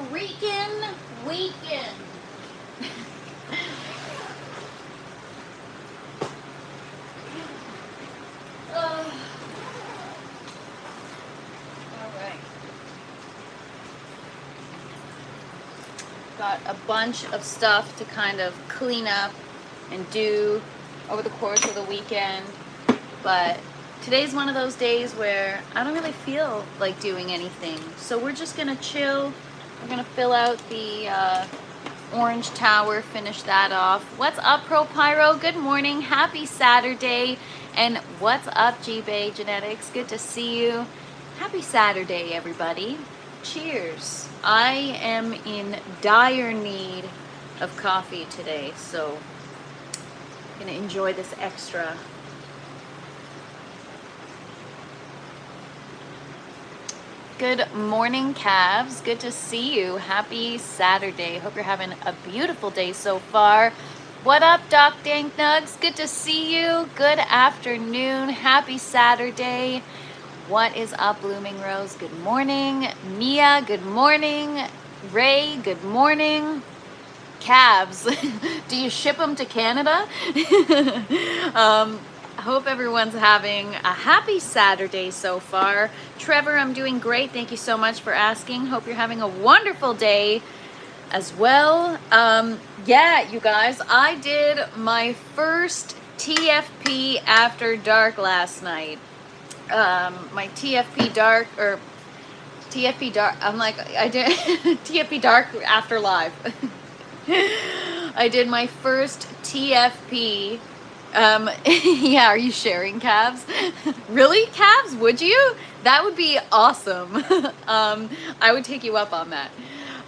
freaking weekend. Alright. Got a bunch of stuff to kind of clean up and do over the course of the weekend. But today's one of those days where I don't really feel like doing anything. So we're just going to chill. We're going to fill out the orange tower, finish that off. What's up, Pro Pyro? Good morning. Happy Saturday. And what's up, G-Bay Genetics? Good to see you. Happy Saturday, everybody. Cheers. I am in dire need of coffee today, so I'm going to enjoy this extra. Good morning, Cavs. Good to see you. Happy Saturday. Hope you're having a beautiful day so far. What up, Doc Dank Nugs? Good to see you. Good afternoon. Happy Saturday. What is up, Blooming Rose? Good morning. Mia, good morning. Ray, good morning. Cavs, do you ship them to Canada? I hope everyone's having a happy Saturday so far. Trevor, I'm doing great. Thank you so much for asking. Hope you're having a wonderful day as well. Yeah, you guys, I did my first TFP after dark last night. My TFP dark, I'm like, I did TFP dark after live. I did my first TFP. Yeah, are you sharing, Cavs? Really, Cavs? Would you? That would be awesome. I would take you up on that.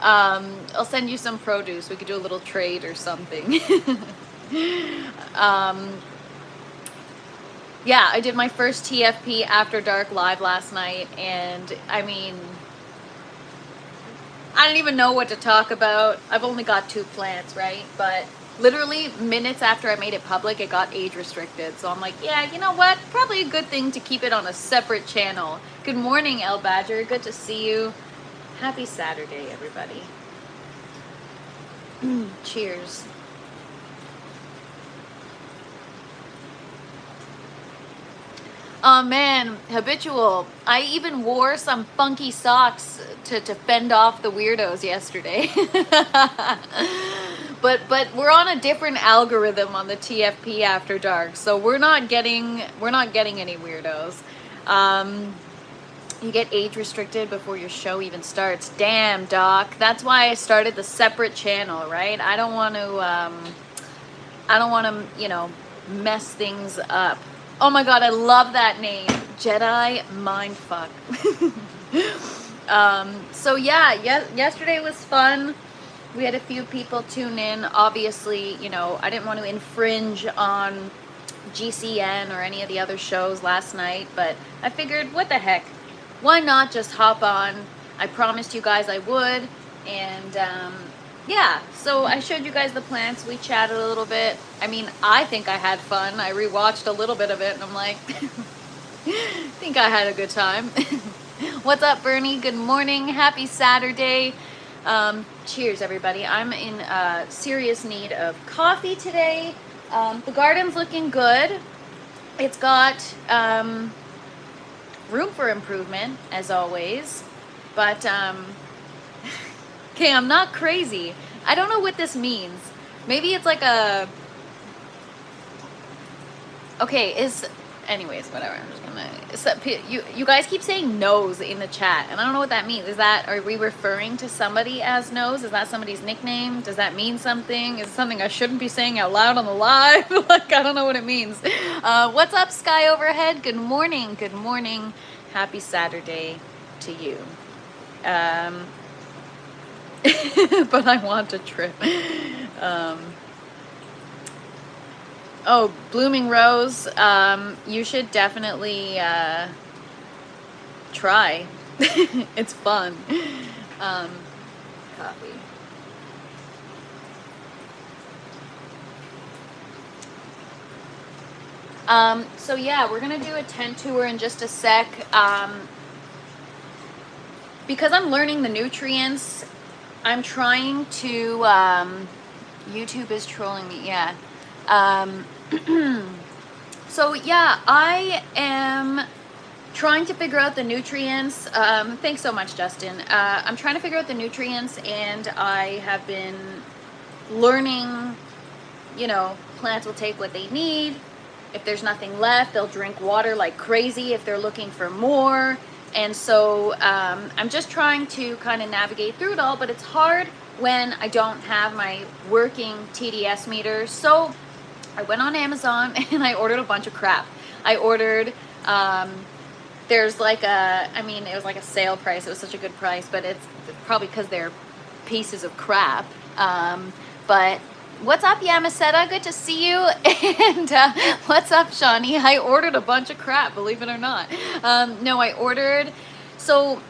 I'll send you some produce. We could do a little trade or something. Yeah, I did my first TFP after dark live last night, and I mean, I don't even know what to talk about. I've only got 2 plants, right? But literally minutes after I made it public, it got age restricted. So I'm like, yeah, you know what? Probably a good thing to keep it on a separate channel. Good morning, El Badger. Good to see you. Happy Saturday, everybody. Cheers. Oh man, habitual. I even wore some funky socks to fend off the weirdos yesterday. But we're on a different algorithm on the TFP after dark, so we're not getting any weirdos. You get age restricted before your show even starts. Damn, Doc. That's why I started the separate channel, right? I don't want to, you know, mess things up. Oh my god, I love that name. Jedi Mindfuck. So yeah, yesterday was fun. We had a few people tune in. Obviously, you know, I didn't want to infringe on GCN or any of the other shows last night, but I figured, what the heck? Why not just hop on? I promised you guys I would, and yeah, so I showed you guys the plants. We chatted a little bit. I mean, I think I had fun. I rewatched a little bit of it, and I'm like, I think I had a good time. What's up, Bernie? Good morning. Happy Saturday. Cheers, everybody. I'm in serious need of coffee today. The garden's looking good. It's got room for improvement, as always. But, okay, I'm not crazy. I don't know what this means. Maybe it's like a... Okay, anyways, whatever. I'm just gonna... You guys keep saying nose in the chat, and I don't know what that means. Are we referring to somebody as nose? Is that somebody's nickname? Does that mean something? Is it something I shouldn't be saying out loud on the live? Like, I don't know what it means. What's up, Sky Overhead? Good morning. Good morning. Happy Saturday to you. But I want to trip. Oh, Blooming Rose, you should definitely try. It's fun. Coffee. So yeah, we're gonna do a tent tour in just a sec. Because I'm learning the nutrients, I'm trying to, YouTube is trolling me, yeah. So yeah, I am trying to figure out the nutrients. Thanks so much, Justin. I'm trying to figure out the nutrients, and I have been learning, plants will take what they need. If there's nothing left, they'll drink water like crazy if they're looking for more. And so I'm just trying to kind of navigate through it all, but it's hard when I don't have my working TDS meter. So I went on Amazon and I ordered a bunch of crap. I ordered, there's like it was like a sale price. It was such a good price, but it's probably because they're pieces of crap. But what's up, Yamaseta? Good to see you. And what's up, Shawnee? I ordered a bunch of crap, believe it or not. No, I ordered, so,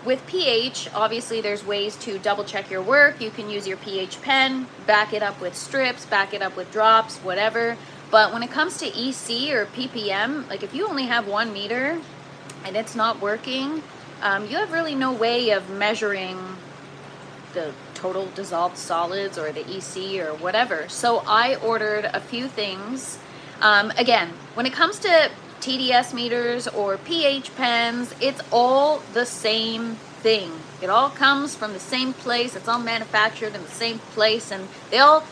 with pH, obviously there's ways to double check your work. You can use your pH pen, back it up with strips, back it up with drops, whatever. But when it comes to EC or ppm, like if you only have 1 meter and it's not working, you have really no way of measuring the total dissolved solids or the EC or whatever. So I ordered a few things. Again, when it comes to TDS meters or pH pens, it's all the same thing. It all comes from the same place. It's all manufactured in the same place, and they all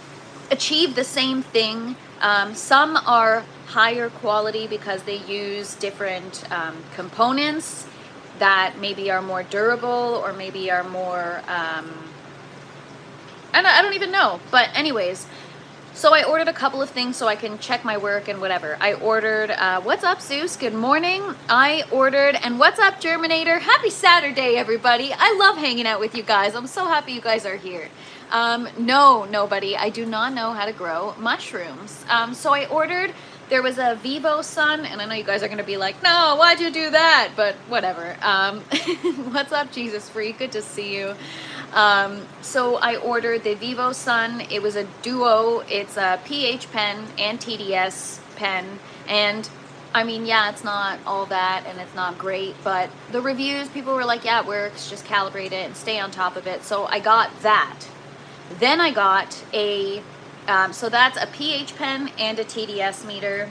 achieve the same thing. Some are higher quality because they use different components that maybe are more durable or maybe are more I don't even know. But anyways, so I ordered a couple of things so I can check my work and whatever. I ordered, what's up, Zeus? Good morning. I ordered, and what's up, Germinator? Happy Saturday, everybody. I love hanging out with you guys. I'm so happy you guys are here. No, nobody. I do not know how to grow mushrooms. So I ordered, there was a Vivo Sun, and I know you guys are going to be like, no, why'd you do that? But whatever. What's up, Jesus Freak? Good to see you. So I ordered the Vivo Sun. It was a duo. It's a pH pen and TDS pen. And I mean, yeah, it's not all that and it's not great, but the reviews, people were like, yeah, it works. Just calibrate it and stay on top of it. So I got that. Then I got a, so that's a pH pen and a TDS meter,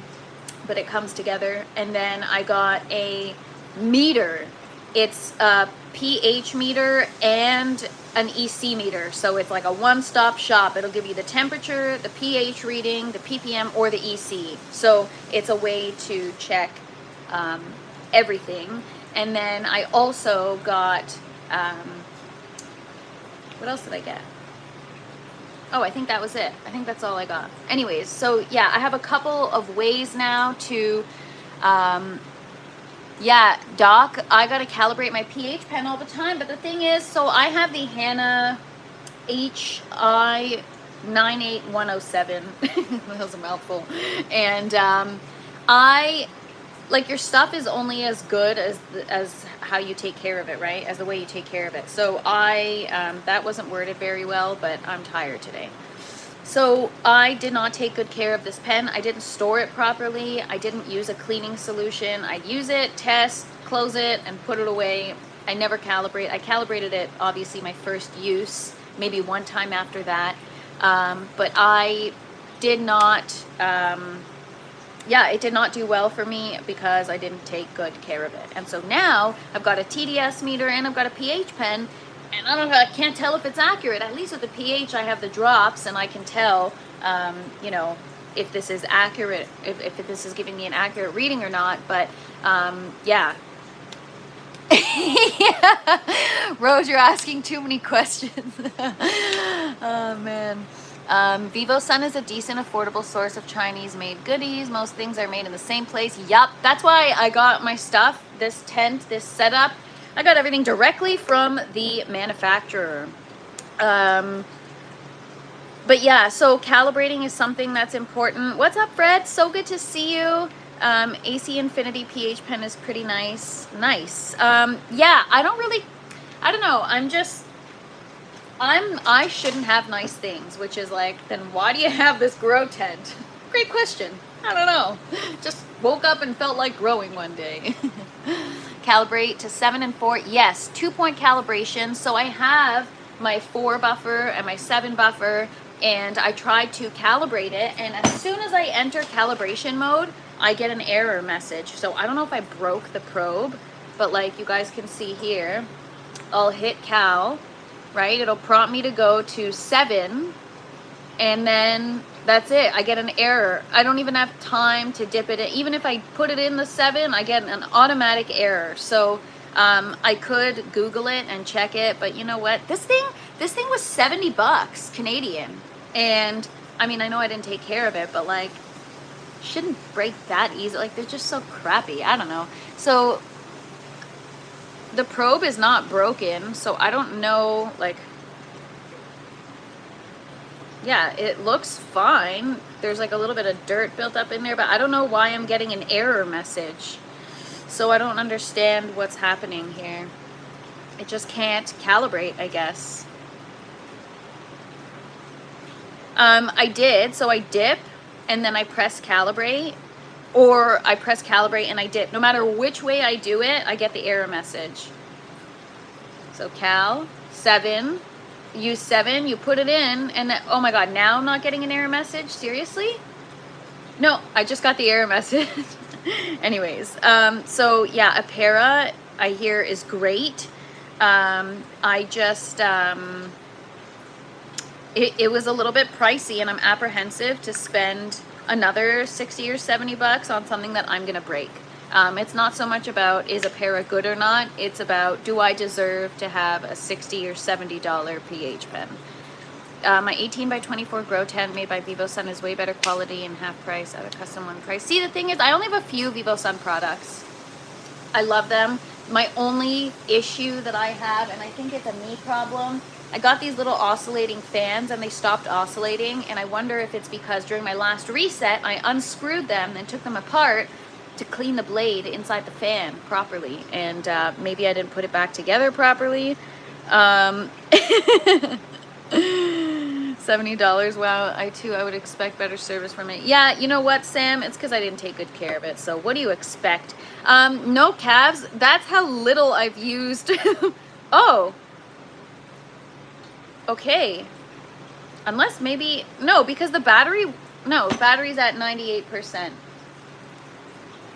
but it comes together. And then I got a meter. It's a pH meter and an EC meter, so it's like a one-stop shop. It'll give you the temperature, the pH reading, the ppm, or the EC. So it's a way to check everything. And then I also got, what else did I get? Oh, I think that was it. I think that's all I got. Anyways, so yeah, I have a couple of ways now to, yeah, Doc, I gotta calibrate my pH pen all the time, but the thing is, so I have the Hannah HI 98107. That was a mouthful. And I, like, your stuff is only as good as how you take care of it, right? As the way you take care of it. So I, that wasn't worded very well, but I'm tired today. So I did not take good care of this pen. I didn't store it properly. I didn't use a cleaning solution. I'd use it, test, close it, and put it away. I never calibrate. I calibrated it, obviously, my first use, maybe one time after that. But I did not, yeah, it did not do well for me because I didn't take good care of it. And so now I've got a TDS meter and I've got a pH pen. And I can't tell if it's accurate. At least with the pH, I have the drops, and I can tell, you know, if this is accurate, if this is giving me an accurate reading or not. But yeah. Yeah. Rose, you're asking too many questions. Oh man. Vivo Sun is a decent, affordable source of Chinese-made goodies. Most things are made in the same place. Yup, that's why I got my stuff. This tent, this setup. I got everything directly from the manufacturer. But yeah, so calibrating is something that's important. What's up, Fred? So good to see you. AC Infinity pH pen is pretty nice. Nice. Yeah, I don't know. I shouldn't have nice things, which is like, then why do you have this grow tent? Great question. I don't know. Just woke up and felt like growing one day. Calibrate to 7 and 4. Yes, 2-point calibration. So I have my 4 buffer and my 7 buffer, and I tried to calibrate it, and as soon as I enter calibration mode, I get an error message. So I don't know if I broke the probe, but like you guys can see here, I'll hit cal, right? It'll prompt me to go to 7, and then that's it. I get an error. I don't even have time to dip it in. Even if I put it in the 7, I get an automatic error. So I could Google it and check it, but you know what? This thing was 70 bucks Canadian. And I mean, I know I didn't take care of it, but like, shouldn't break that easy. Like, they're just so crappy. I don't know. So the probe is not broken, so I don't know, like, yeah, it looks fine. There's like a little bit of dirt built up in there, but I don't know why I'm getting an error message. So I don't understand what's happening here. It just can't calibrate, I guess. I did, so I dip and then I press calibrate, or I press calibrate and I dip. No matter which way I do it, I get the error message. So cal, 7, use 7, you put it in, and then, oh my god, now I'm not getting an error message? Seriously? No, I just got the error message. Anyways, so yeah, Apera, I hear, is great. I just, it was a little bit pricey, and I'm apprehensive to spend another 60 or 70 bucks on something that I'm gonna break. It's not so much about is Apera good or not, it's about do I deserve to have a $60 or $70 pH pen. My 18 by 24 grow tent made by VivoSun is way better quality and half price at a custom one price. See, the thing is, I only have a few VivoSun products. I love them. My only issue that I have, and I think it's a me problem, I got these little oscillating fans and they stopped oscillating, and I wonder if it's because during my last reset I unscrewed them and took them apart to clean the blade inside the fan properly, and maybe I didn't put it back together properly. $70, wow. I would expect better service from it. Yeah, you know what, Sam? It's because I didn't take good care of it. So what do you expect? No calves. That's how little I've used. Oh. Okay. Unless maybe, no, because the battery, no, battery's at 98%.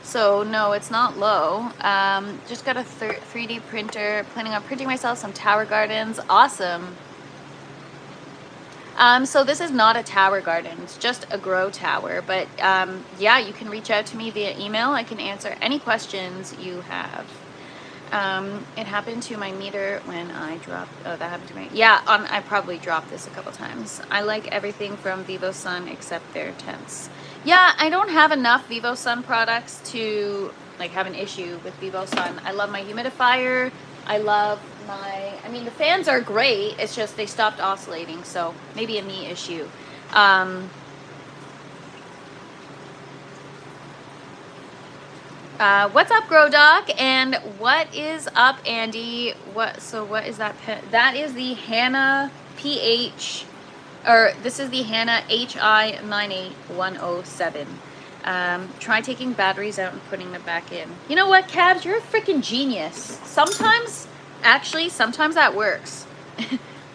So no, it's not low. Just got a 3D printer. Planning on printing myself some tower gardens. Awesome. So this is not a tower garden, it's just a grow tower, but yeah, you can reach out to me via email. I can answer any questions you have. It happened to my meter when I dropped, oh, that happened to me. Yeah, I probably dropped this a couple times. I like everything from VivoSun except their tents. Yeah, I don't have enough VivoSun products to like have an issue with VivoSun. I love my humidifier. I love my, I mean, the fans are great. It's just they stopped oscillating, so maybe a me issue. What's up, Grow Doc? And what is up, Andy? What is that pen? That is the Hannah PH, or this is the Hannah HI 98107. Try taking batteries out and putting them back in. You know what, Cabs? You're a freaking genius. Sometimes that works.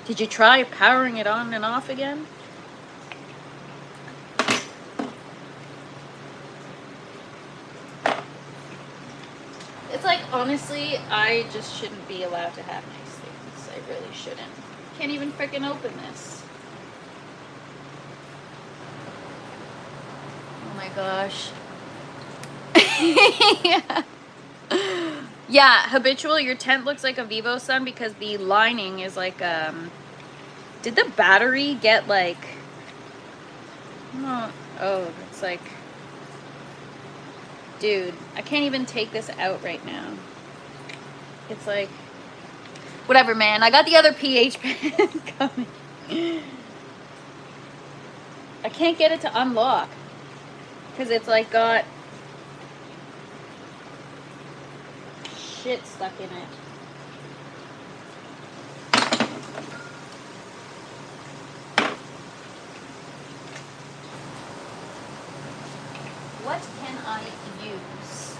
Did you try powering it on and off again? It's like, honestly, I just shouldn't be allowed to have nice things. I really shouldn't. Can't even freaking open this. Oh my gosh. Yeah. Yeah, habitual, your tent looks like a VivoSun because the lining is like, did the battery get like, oh, it's like, dude, I can't even take this out right now. It's like, whatever, man. I got the other pH pen coming. I can't get it to unlock because it's like got shit stuck in it. What can I use?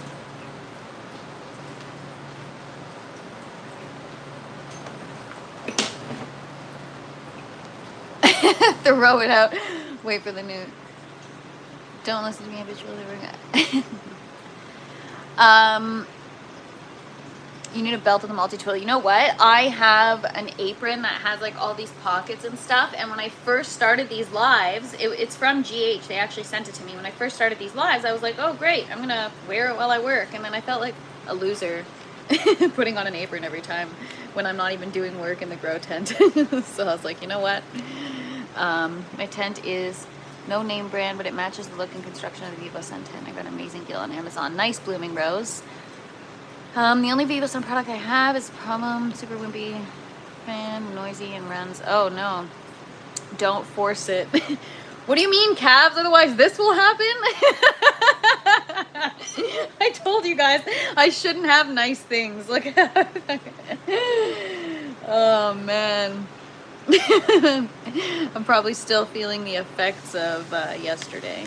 Throw it out. Wait for the new. Don't listen to me habitually. You need a belt with a multi-tool. You know what? I have an apron that has like all these pockets and stuff. And when I first started these lives, it's from GH. They actually sent it to me. When I first started these lives, I was like, oh, great. I'm going to wear it while I work. And then I felt like a loser putting on an apron every time when I'm not even doing work in the grow tent. So I was like, you know what? My tent is no name brand, but it matches the look and construction of the Vivo Sun tent. I got an amazing deal on Amazon. Nice blooming rose. The only Vivo Sun product I have is Problem Super Wimpy Fan, noisy and runs. Oh no, don't force it. What do you mean, calves? Otherwise this will happen? I told you guys I shouldn't have nice things. Look at oh man. I'm probably still feeling the effects of yesterday.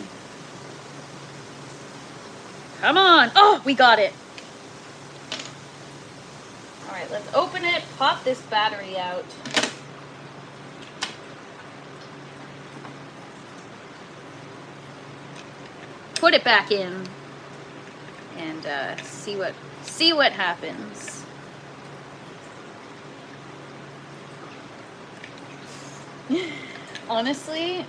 Come on. Oh, we got it. All right, let's open it, pop this battery out. Put it back in and see what happens. Honestly,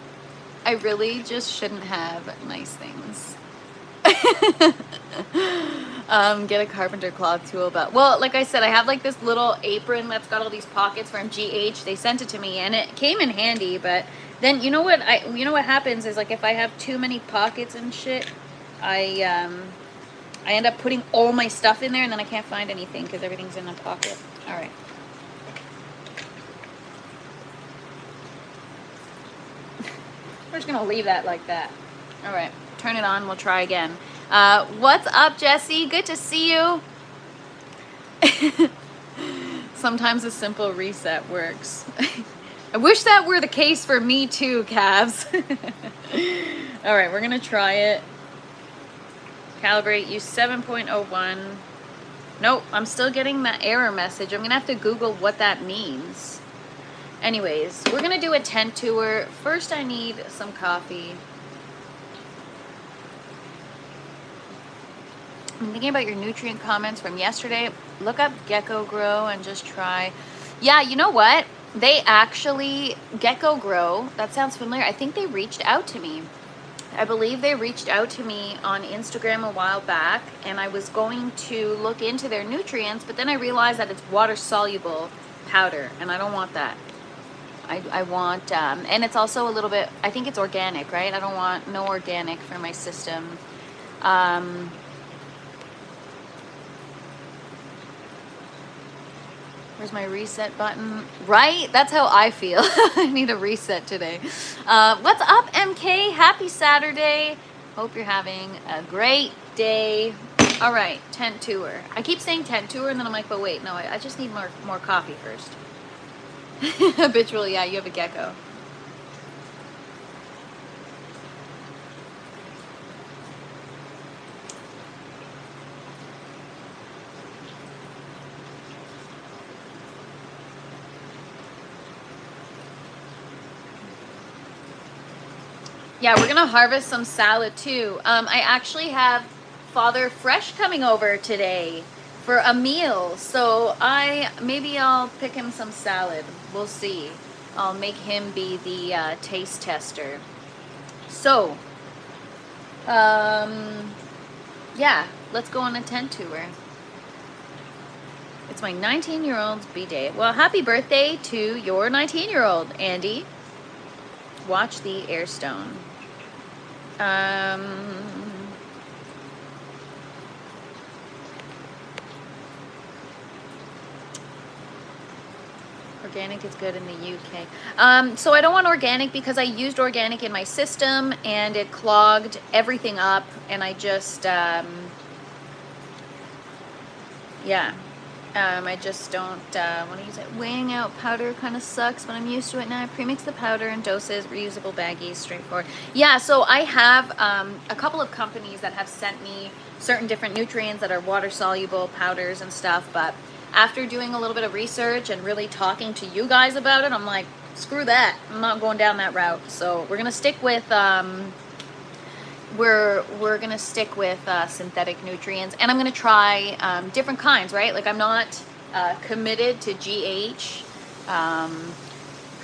I really just shouldn't have nice things. Get a carpenter cloth tool belt. Well, like I said, I have like this little apron that's got all these pockets from GH. They sent it to me and it came in handy, but then you know what happens is like if I have too many pockets and shit, I end up putting all my stuff in there and then I can't find anything because everything's in a pocket. All right. We're just gonna leave that like that. All right, turn it on, we'll try again. What's up, Jesse? Good to see you. Sometimes a simple reset works. I wish that were the case for me too, calves. All right, we're gonna try it. Calibrate, use 7.01. Nope, I'm still getting the error message. I'm gonna have to Google what that means. Anyways, we're gonna do a tent tour. First, I need some coffee. I'm thinking about your nutrient comments from yesterday. Look up Gecko Grow and just try. Yeah, you know what? They actually, Gecko Grow, that sounds familiar. I think they reached out to me. I believe they reached out to me on Instagram a while back, and I was going to look into their nutrients, but then I realized that it's water-soluble powder, and I don't want that. I want, and it's also a little bit, I think it's organic, right? I don't want no organic for my system. Where's my reset button? Right? That's how I feel. I need a reset today. What's up, MK? Happy Saturday. Hope you're having a great day. All right, tent tour. I keep saying tent tour, and then I'm like, but wait, no, I just need more coffee first. Habitual, yeah, you have a gecko. Yeah, we're gonna harvest some salad too. I actually have Father Fresh coming over today for a meal, so maybe I'll pick him some salad. We'll see. I'll make him be the taste tester. So, yeah, let's go on a tent tour. It's my 19-year-old's B-day. Well, happy birthday to your 19-year-old, Andy. Watch the airstone. Organic is good in the UK. So I don't want organic because I used organic in my system and it clogged everything up, and I just, I just don't want to use it. Weighing out powder kind of sucks, but I'm used to it now. I premix the powder in doses, reusable baggies, straightforward. Yeah, so I have a couple of companies that have sent me certain different nutrients that are water-soluble powders and stuff, but after doing a little bit of research and really talking to you guys about it, I'm like, screw that. I'm not going down that route. So we're gonna stick with we're gonna stick with synthetic nutrients, and I'm gonna try different kinds, right? Like I'm not committed to GH.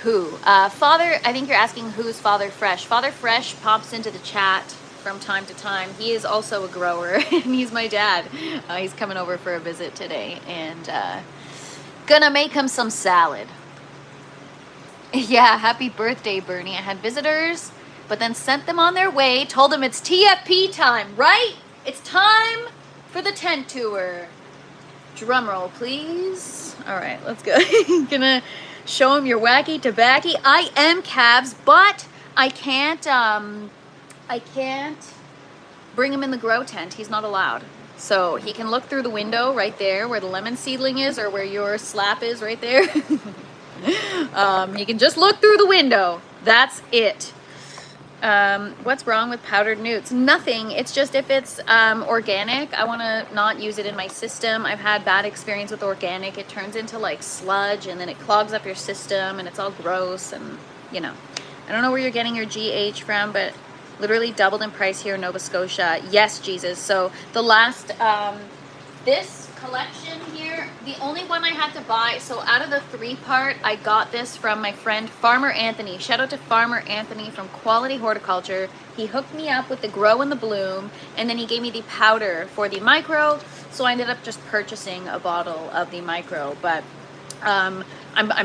Father, I think you're asking who's Father Fresh. Father Fresh pops into the chat from time to time. He is also a grower, and he's my dad. He's coming over for a visit today, and gonna make him some salad. Yeah, happy birthday, Bernie. I had visitors, but then sent them on their way, told them it's TFP time, right? It's time for the tent tour. Drum roll, please. All right, let's go. Gonna show him your wacky tobacco. I am calves, but I can't bring him in the grow tent. He's not allowed. So he can look through the window right there where the lemon seedling is, or where your slap is right there. You can just look through the window. That's it. What's wrong with powdered newts? Nothing. It's just if it's organic, I want to not use it in my system. I've had bad experience with organic. It turns into like sludge, and then it clogs up your system, and it's all gross, and you know. I don't know where you're getting your GH from, but literally doubled in price here in Nova Scotia. Yes, Jesus. So the last this collection here, the only one I had to buy, so out of the 3-part, I got this from my friend Farmer Anthony. Shout out to Farmer Anthony from Quality Horticulture. He hooked me up with the Grow and the Bloom, and then he gave me the powder for the micro, so I ended up just purchasing a bottle of the micro. But I'm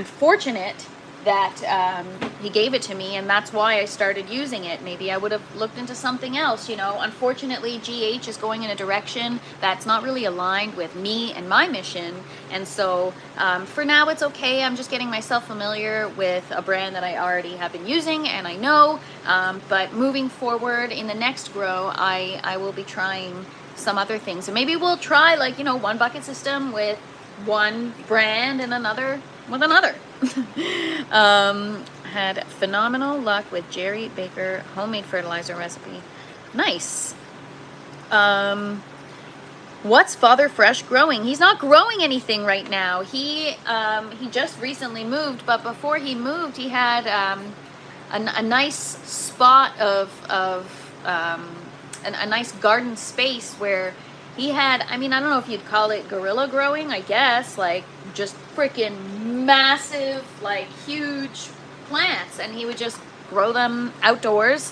fortunate that he gave it to me, and that's why I started using it. Maybe I would have looked into something else, you know. Unfortunately, GH is going in a direction that's not really aligned with me and my mission, and so for now it's okay. I'm just getting myself familiar with a brand that I already have been using and I know, but moving forward in the next grow, I will be trying some other things, and maybe we'll try, like, you know, one bucket system with one brand and another with another. Had phenomenal luck with Jerry Baker homemade fertilizer recipe. Nice. What's Father Fresh growing? He's not growing anything right now. He just recently moved, but before he moved, he had a nice spot of a nice garden space where he had, I mean, I don't know if you'd call it guerrilla growing, I guess, like just freaking massive, like huge plants, and he would just grow them outdoors.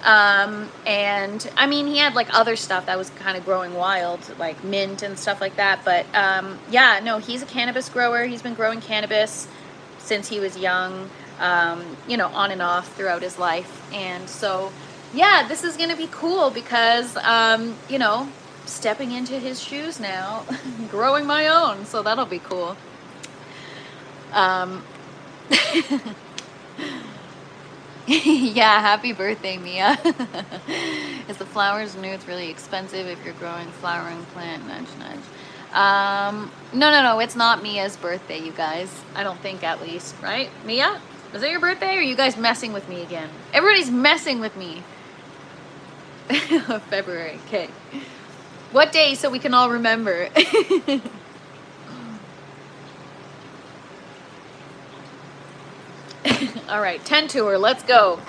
And I mean, he had like other stuff that was kind of growing wild, like mint and stuff like that. But yeah, no, he's a cannabis grower. He's been growing cannabis since he was young, you know, on and off throughout his life. And so, yeah, this is going to be cool because, you know, stepping into his shoes now, growing my own, so that'll be cool. Yeah, happy birthday, Mia. Is the flowers newts really expensive if you're growing flowering plant? Nudge, nudge. No, it's not Mia's birthday, you guys. I don't think, at least, right? Mia, is it your birthday, or are you guys messing with me again? Everybody's messing with me. February, okay. What day, so we can all remember? All right, tent tour, let's go.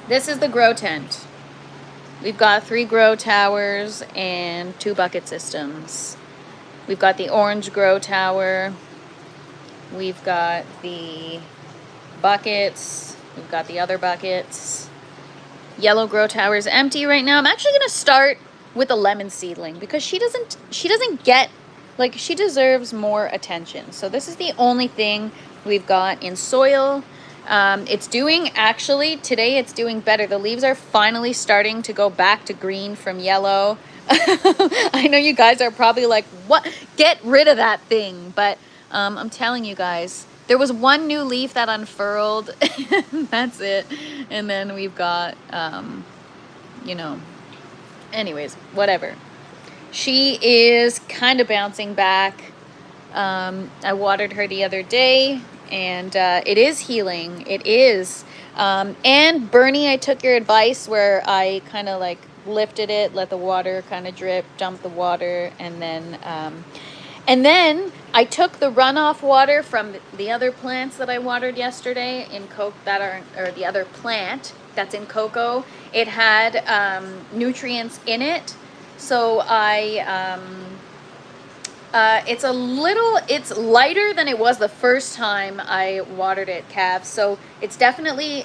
This is the grow tent. We've got 3 grow towers and 2 bucket systems. We've got the orange grow tower. We've got the buckets. We've got the other buckets. Yellow grow tower is empty right now. I'm actually going to start with a lemon seedling because she doesn't get, like, she deserves more attention. So this is the only thing we've got in soil. It's doing, actually, today it's doing better. The leaves are finally starting to go back to green from yellow. I know you guys are probably like, what? Get rid of that thing. But I'm telling you guys, there was one new leaf that unfurled. That's it. And then we've got, you know, anyways, whatever. She is kind of bouncing back. I watered her the other day, and it is healing. It is. And Bernie, I took your advice where I kind of like lifted it, let the water kind of drip, dump the water, and then And then I took the runoff water from the other plants that I watered yesterday in or the other plant that's in cocoa. It had nutrients in it, so it's lighter than it was the first time I watered it, calves. So it's definitely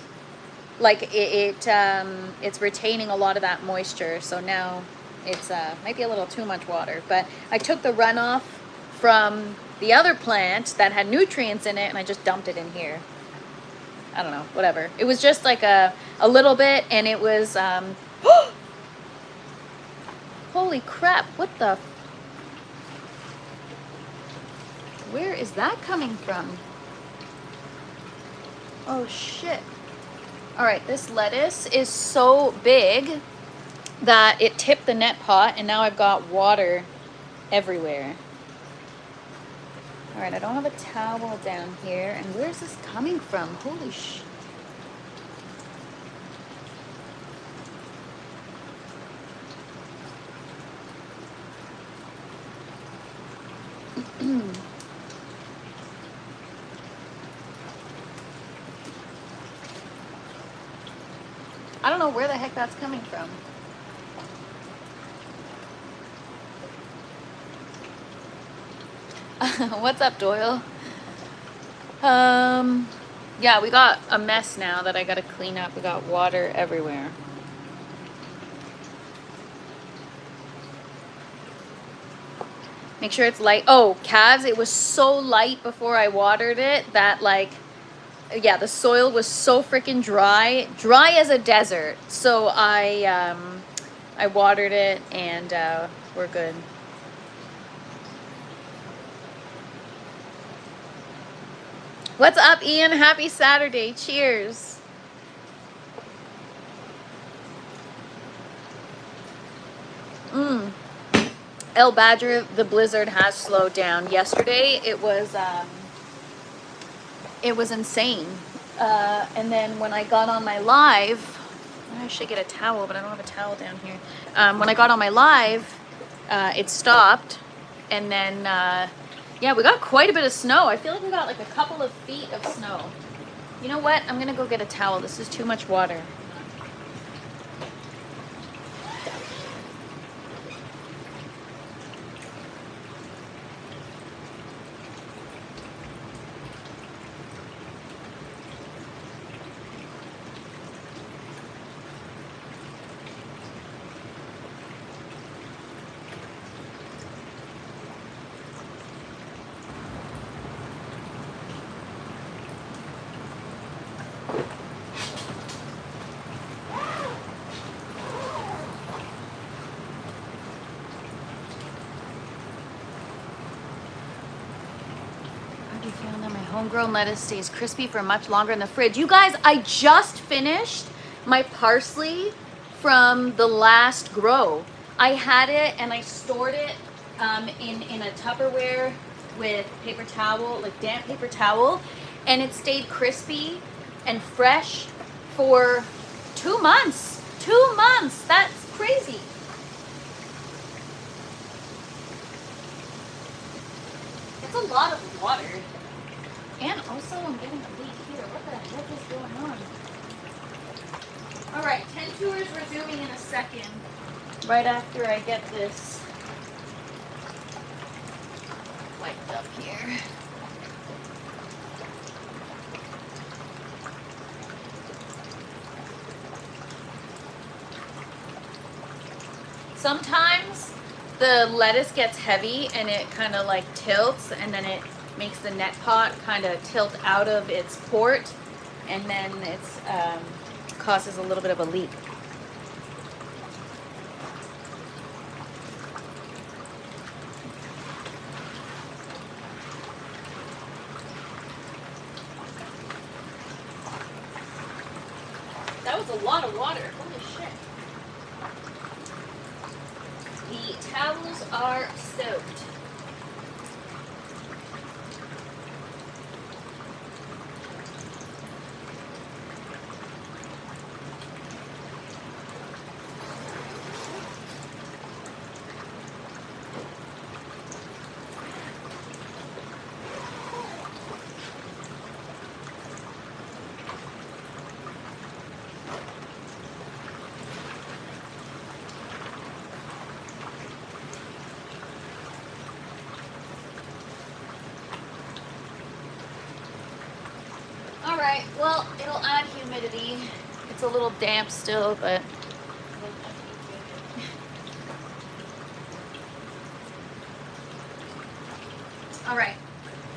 like it's retaining a lot of that moisture. So now it's might be a little too much water, but I took the runoff from the other plant that had nutrients in it and I just dumped it in here. I don't know, whatever. It was just like a little bit, and it was holy crap, what the, where is that coming from? Oh shit. All right, this lettuce is so big that it tipped the net pot, and now I've got water everywhere. All right, I don't have a towel down here, and where's this coming from? Holy sh... I don't know where the heck that's coming from. What's up, Doyle? Yeah, we got a mess now that I gotta clean up. We got water everywhere. Make sure it's light. Oh, calves, it was so light before I watered it that, like, yeah, the soil was so freaking dry as a desert. So I watered it, and we're good. What's up, Ian? Happy Saturday. Cheers. El Badger, the blizzard has slowed down. Yesterday, it was insane. And then when I got on my live, I should get a towel, but I don't have a towel down here. When I got on my live, it stopped, and then yeah, we got quite a bit of snow. I feel like we got like a couple of feet of snow. You know what? I'm gonna go get a towel. This is too much water. Homegrown lettuce stays crispy for much longer in the fridge. You guys, I just finished my parsley from the last grow. I had it and I stored it in a Tupperware with paper towel, like damp paper towel, and it stayed crispy and fresh for 2 months. 2 months. That's crazy. It's a lot of water. And also I'm getting a leak here. What the heck is going on? Alright, 10 tours resuming in a second. Right after I get this wiped up here. Sometimes the lettuce gets heavy and it kind of like tilts, and then it makes the net pot kind of tilt out of its port, and then it's causes a little bit of a leak. That was a lot of water. Holy shit. The towels are soaked. right, well, it'll add humidity. It's a little damp still, but all right.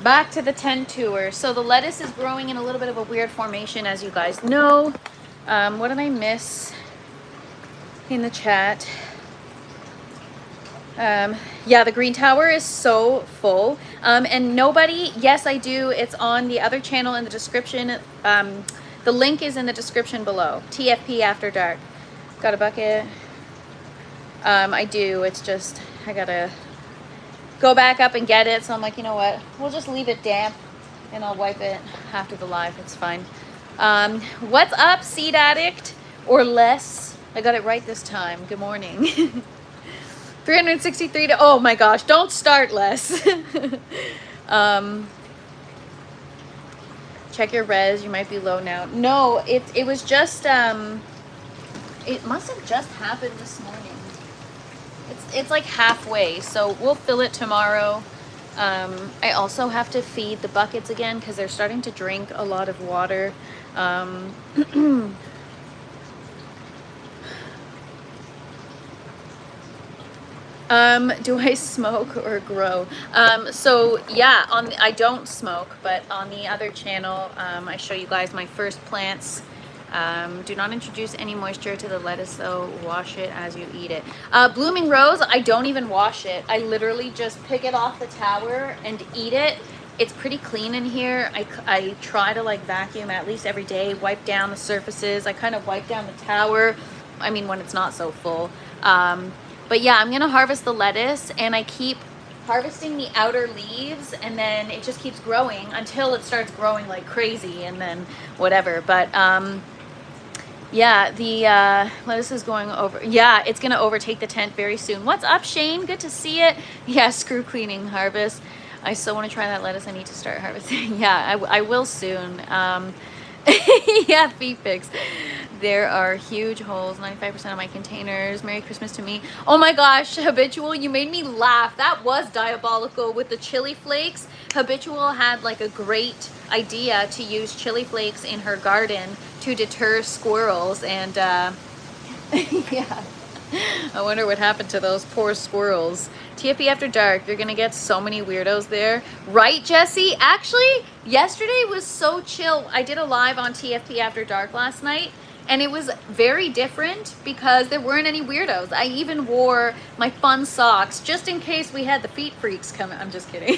Back to the 10 tour. So the lettuce is growing in a little bit of a weird formation, as you guys know. What did I miss in the chat? Yeah, the green tower is so full. And nobody, yes, I do. It's on the other channel in the description. The link is in the description below. TFP After Dark. Got a bucket. I do. It's just, I gotta go back up and get it. So I'm like, you know what? We'll just leave it damp and I'll wipe it after the live. It's fine. What's up, Seed Addict? Or less. I got it right this time. Good morning. 363 to, oh my gosh, don't start, Les. Check your res, you might be low now. No, it was just, it must have just happened this morning. It's like halfway, so we'll fill it tomorrow. I also have to feed the buckets again because they're starting to drink a lot of water. Do I smoke or grow? So yeah, I don't smoke, but on the other channel, I show you guys my first plants. Do not introduce any moisture to the lettuce though. Wash it as you eat it. Blooming rose, I don't even wash it. I literally just pick it off the tower and eat it. It's pretty clean in here. I try to like vacuum at least every day, wipe down the surfaces. I kind of wipe down the tower. I mean, when it's not so full. But yeah, I'm gonna harvest the lettuce and I keep harvesting the outer leaves and then it just keeps growing until it starts growing like crazy and then whatever. But yeah, the lettuce is going over. Yeah, it's gonna overtake the tent very soon. What's up, Shane? Good to see it. Yeah, screw cleaning harvest. I still want to try that lettuce. I need to start harvesting. Yeah, I will soon. Yeah, feet pics. There are huge holes, 95% of my containers. Merry Christmas to me. Oh my gosh, Habitual, you made me laugh. That was diabolical with the chili flakes. Habitual had like a great idea to use chili flakes in her garden to deter squirrels. And yeah, I wonder what happened to those poor squirrels. TFP After Dark, you're gonna get so many weirdos there. Right, Jesse? Actually, yesterday was so chill. I did a live on TFP After Dark last night. And it was very different because there weren't any weirdos. I even wore my fun socks just in case we had the feet freaks coming. I'm just kidding.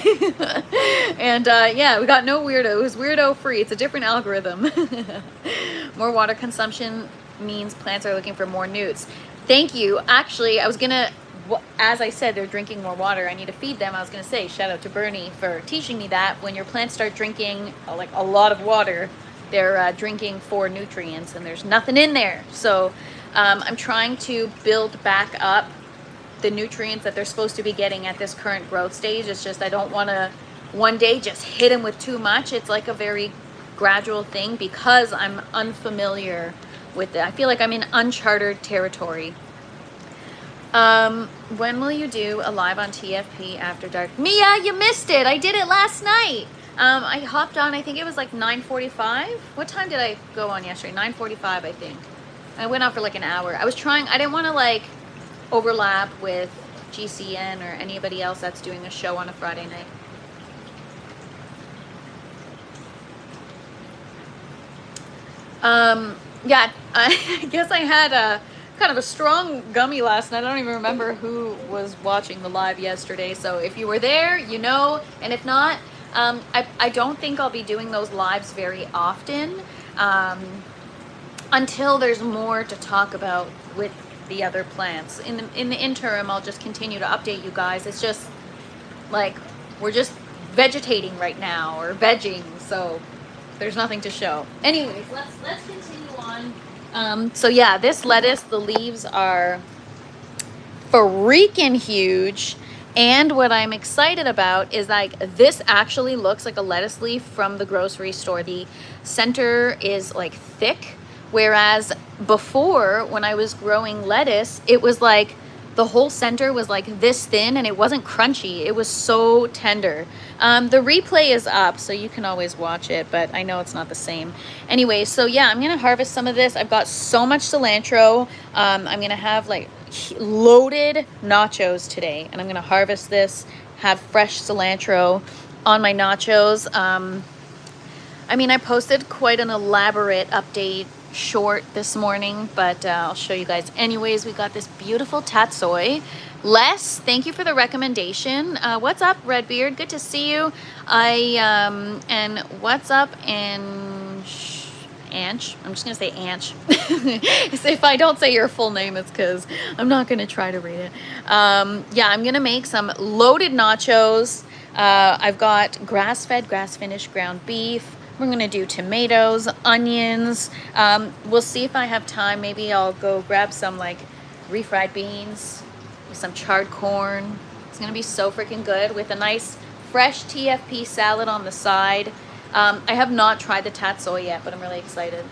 And yeah, we got no weirdo. It was weirdo free. It's a different algorithm. More water consumption means plants are looking for more newts. Thank you. Actually, I was gonna, as I said, they're drinking more water. I need to feed them. I was gonna say shout out to Bernie for teaching me that when your plants start drinking like a lot of water, they're drinking for nutrients and there's nothing in there. So I'm trying to build back up the nutrients that they're supposed to be getting at this current growth stage. It's just I don't want to one day just hit them with too much. It's like a very gradual thing because I'm unfamiliar with it. I feel like I'm in uncharted territory. When will you do a live on TFP After Dark? Mia, you missed it. I did it last night. I hopped on, I think it was like 9:45. What time did I go on yesterday? 9:45, I think. I went on for like an hour. I didn't want to like overlap with GCN or anybody else that's doing a show on a Friday night. Yeah, I guess I had a kind of a strong gummy last night. I don't even remember who was watching the live yesterday. So if you were there, you know, and if not, I don't think I'll be doing those lives very often until there's more to talk about with the other plants. In the interim, I'll just continue to update you guys. It's just like we're just vegetating right now or vegging, so there's nothing to show. Anyways, let's continue on. So yeah, this lettuce, the leaves are freaking huge. And what I'm excited about is like this actually looks like a lettuce leaf from the grocery store. The center is like thick, whereas before when I was growing lettuce, it was like the whole center was like this thin and it wasn't crunchy. It was so tender. The replay is up, so you can always watch it, but I know it's not the same. Anyway, so yeah, I'm gonna harvest some of this. I've got so much cilantro. I'm gonna have like loaded nachos today, and I'm gonna harvest this, have fresh cilantro on my nachos. I mean, I posted quite an elaborate update short this morning, but I'll show you guys anyways. We got this beautiful tatsoi. Les, thank you for the recommendation. What's up, Redbeard? Good to see you. And what's up, Anch? I'm just gonna say Anch. If I don't say your full name, it's because I'm not gonna try to read it. Yeah, I'm gonna make some loaded nachos. I've got grass-fed, grass-finished ground beef. We're gonna do tomatoes, onions. We'll see if I have time. Maybe I'll go grab some like refried beans with some charred corn. It's gonna be so freaking good with a nice fresh TFP salad on the side. I have not tried the tatsoi yet, but I'm really excited.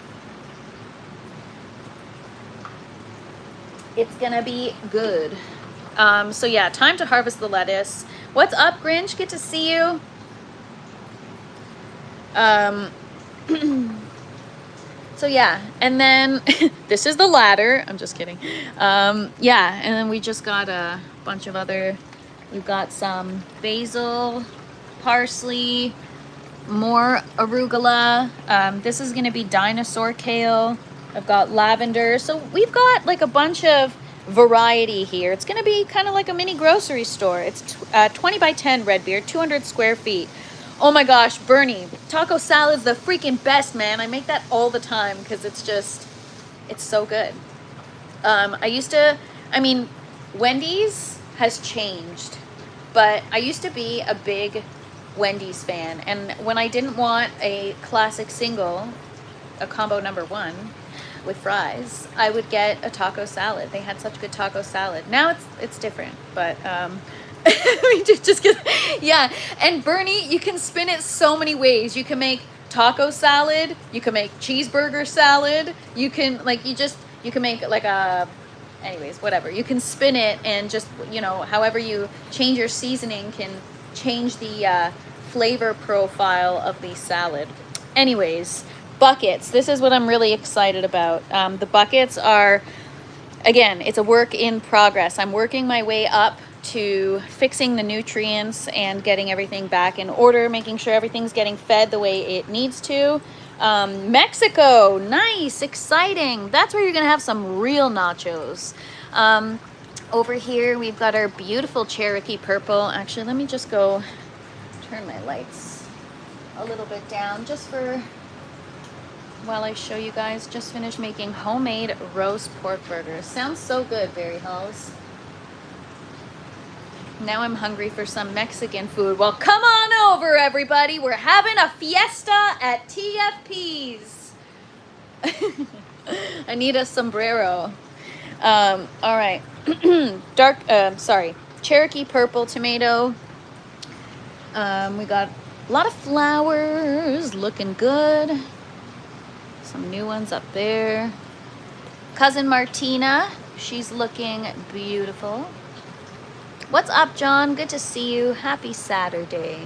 It's gonna be good. So yeah, time to harvest the lettuce. What's up, Grinch? Good to see you. So yeah, and then this is the ladder. I'm just kidding. Yeah, and then we just got a bunch of other, we've got some basil, parsley, more arugula. This is gonna be dinosaur kale. I've got lavender. So we've got like a bunch of variety here. It's gonna be kind of like a mini grocery store. It's 20 by 10 Redbeard, 200 square feet. Oh my gosh, Bernie, taco salad's the freaking best, man. I make that all the time because it's so good. I mean, Wendy's has changed, but I used to be a big Wendy's fan. And when I didn't want a classic single, a combo number one with fries, I would get a taco salad. They had such good taco salad. Now it's different, but yeah. And Bernie, you can spin it so many ways. You can make taco salad, you can make cheeseburger salad, you can make like anyways, whatever. You can spin it and just, however you change your seasoning can change the flavor profile of the salad. Anyways, buckets. This is what I'm really excited about. The buckets are, again, it's a work in progress. I'm working my way up to fixing the nutrients and getting everything back in order, making sure everything's getting fed the way it needs to. Mexico, nice, exciting. That's where you're gonna have some real nachos. Over here, we've got our beautiful Cherokee purple. Actually, let me just go turn my lights a little bit down just for while I show you guys. Just finished making homemade roast pork burgers. Sounds so good, Berry Halls. Now I'm hungry for some Mexican food. Well, come on over, everybody. We're having a fiesta at TFP's. I need a sombrero. All right. Cherokee purple tomato. We got a lot of flowers, looking good. Some new ones up there. Cousin Martina, she's looking beautiful. What's up, John? Good to see you. Happy Saturday.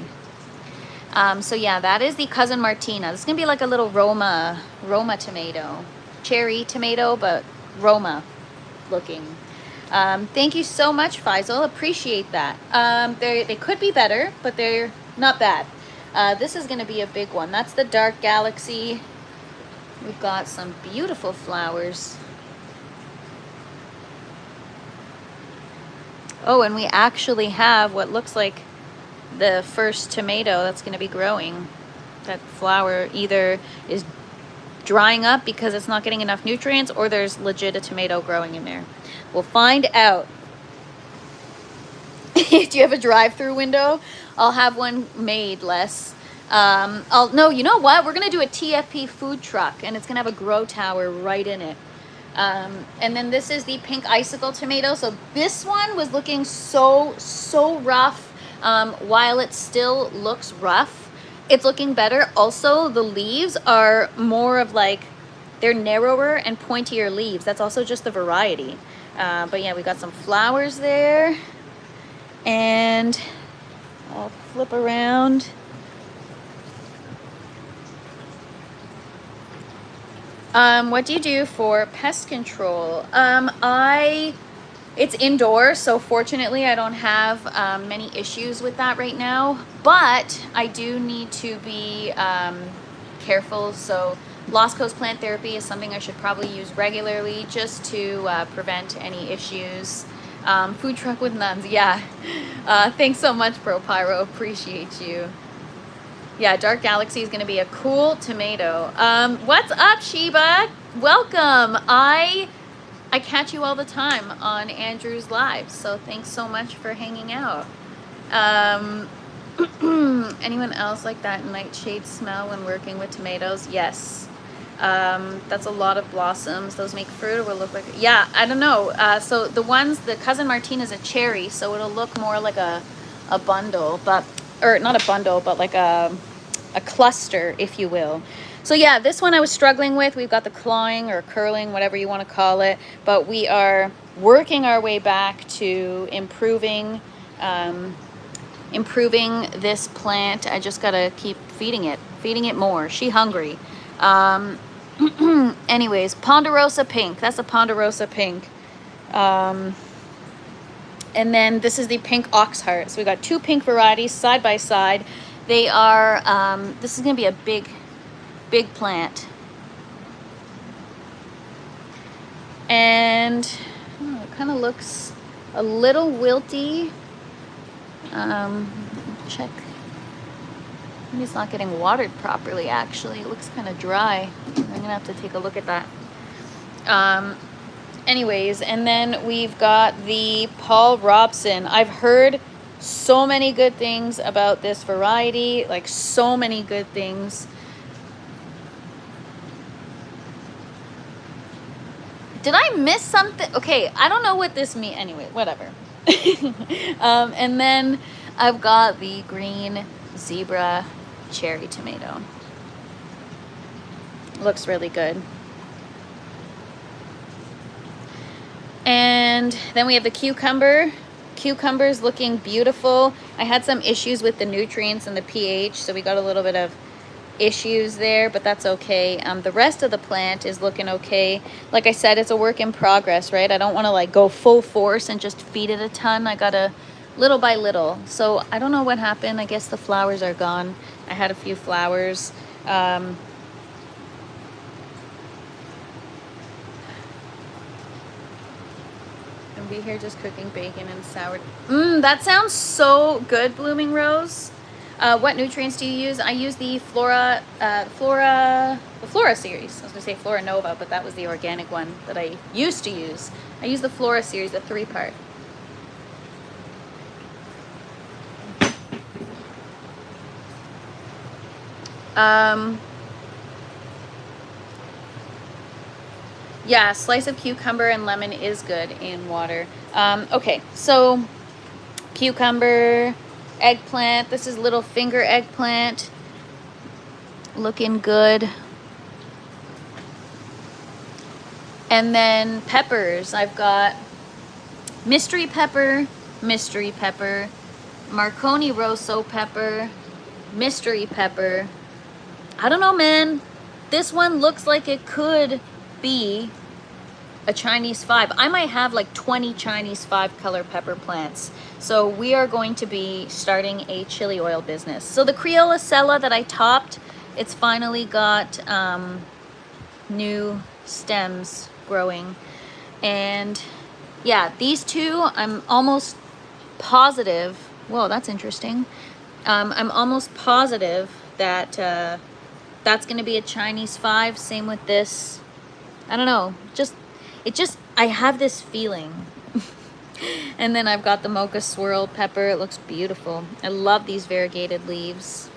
So yeah, that is the Cousin Martina. This is gonna be like a little Roma tomato, cherry tomato, but Roma looking. Thank you so much, Faisal. Appreciate that. They could be better, but they're not bad. This is gonna be a big one. That's the Dark Galaxy. We've got some beautiful flowers. Oh, and we actually have what looks like the first tomato that's going to be growing. That flower either is drying up because it's not getting enough nutrients, or there's legit a tomato growing in there. We'll find out. Do you have a drive-through window? I'll have one made, Les. No, you know what? We're going to do a TFP food truck, and it's going to have a grow tower right in it. And then this is the pink icicle tomato. So this one was looking so rough. While it still looks rough, it's looking better. Also, the leaves are more of like, they're narrower and pointier leaves. That's also just the variety. But yeah, we got some flowers there. And I'll flip around. What do you do for pest control? It's indoors, so fortunately I don't have many issues with that right now, but I do need to be careful. So Lost Coast Plant Therapy is something I should probably use regularly just to prevent any issues. Food truck with nuns, yeah. Thanks so much, Pro Pyro, appreciate you. Yeah, Dark Galaxy is going to be a cool tomato. What's up, Sheba? Welcome. I catch you all the time on Andrew's live, so thanks so much for hanging out. Anyone else like that nightshade smell when working with tomatoes? Yes. That's a lot of blossoms. Those make fruit or will look like, yeah, I don't know. So the Cousin Martine is a cherry, so it'll look more like a bundle, but, or not a bundle, but like a cluster, if you will. So yeah, this one I was struggling with. We've got the clawing or curling, whatever you want to call it, but we are working our way back to improving this plant. I just gotta keep feeding it more. She hungry. Anyways, Ponderosa Pink. That's a Ponderosa Pink. And then this is the pink Oxheart. So we got two pink varieties side by side. They are, this is gonna be a big plant. And it kind of looks a little wilty. Check. Maybe it's not getting watered properly, actually. It looks kind of dry. I'm gonna have to take a look at that. Anyways, and then we've got the Paul Robson. I've heard so many good things about this variety, like so many good things. Did I miss something? Okay, I don't know what this means. Anyway, whatever. And then I've got the green zebra cherry tomato. Looks really good. And then we have the cucumber. Cucumber's looking beautiful. I had some issues with the nutrients and the pH, so we got a little bit of issues there, but that's okay. The rest of the plant is looking okay. Like I said, it's a work in progress, right? I don't want to like go full force and just feed it a ton. I gotta little by little. So I don't know what happened. I guess the flowers are gone. I had a few flowers. I'll be here just cooking bacon and sour. That sounds so good, Blooming Rose. What nutrients do you use? I use the Flora series. I was gonna say Flora Nova, but that was the organic one that I used to use. I use the Flora series, the 3-part. Yeah, slice of cucumber and lemon is good in water. Okay, so cucumber, eggplant. This is little finger eggplant. Looking good. And then peppers. I've got mystery pepper, Marconi Rosso pepper, mystery pepper. I don't know, man. This one looks like it could be a Chinese 5. I might have like 20 Chinese 5 color pepper plants. So we are going to be starting a chili oil business. So the Criolla Sella that I topped, it's finally got new stems growing. And yeah, these two, I'm almost positive. Whoa, that's interesting. I'm almost positive that that's going to be a Chinese 5. Same with this. I don't know. I have this feeling. And then I've got the mocha swirl pepper. It looks beautiful. I love these variegated leaves.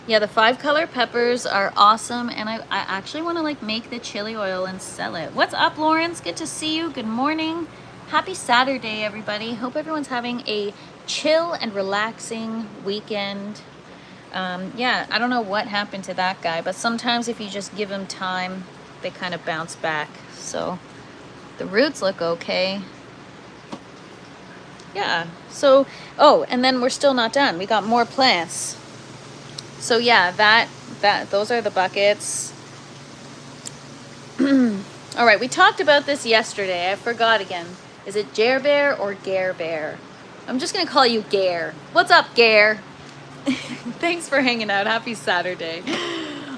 Yeah, the 5 color peppers are awesome, and I actually want to like make the chili oil and sell it. What's up, Lawrence? Good to see you. Good morning. Happy Saturday, everybody. Hope everyone's having a chill and relaxing weekend. Yeah, I don't know what happened to that guy, but sometimes if you just give him time, they kind of bounce back. So the roots look okay. Yeah, so, oh, and then we're still not done. We got more plants. So yeah, those are the buckets. All right, we talked about this yesterday. I forgot again. Is it Jer Bear or Gare Bear? I'm just gonna call you Gare. What's up, Gare? Thanks for hanging out. Happy Saturday.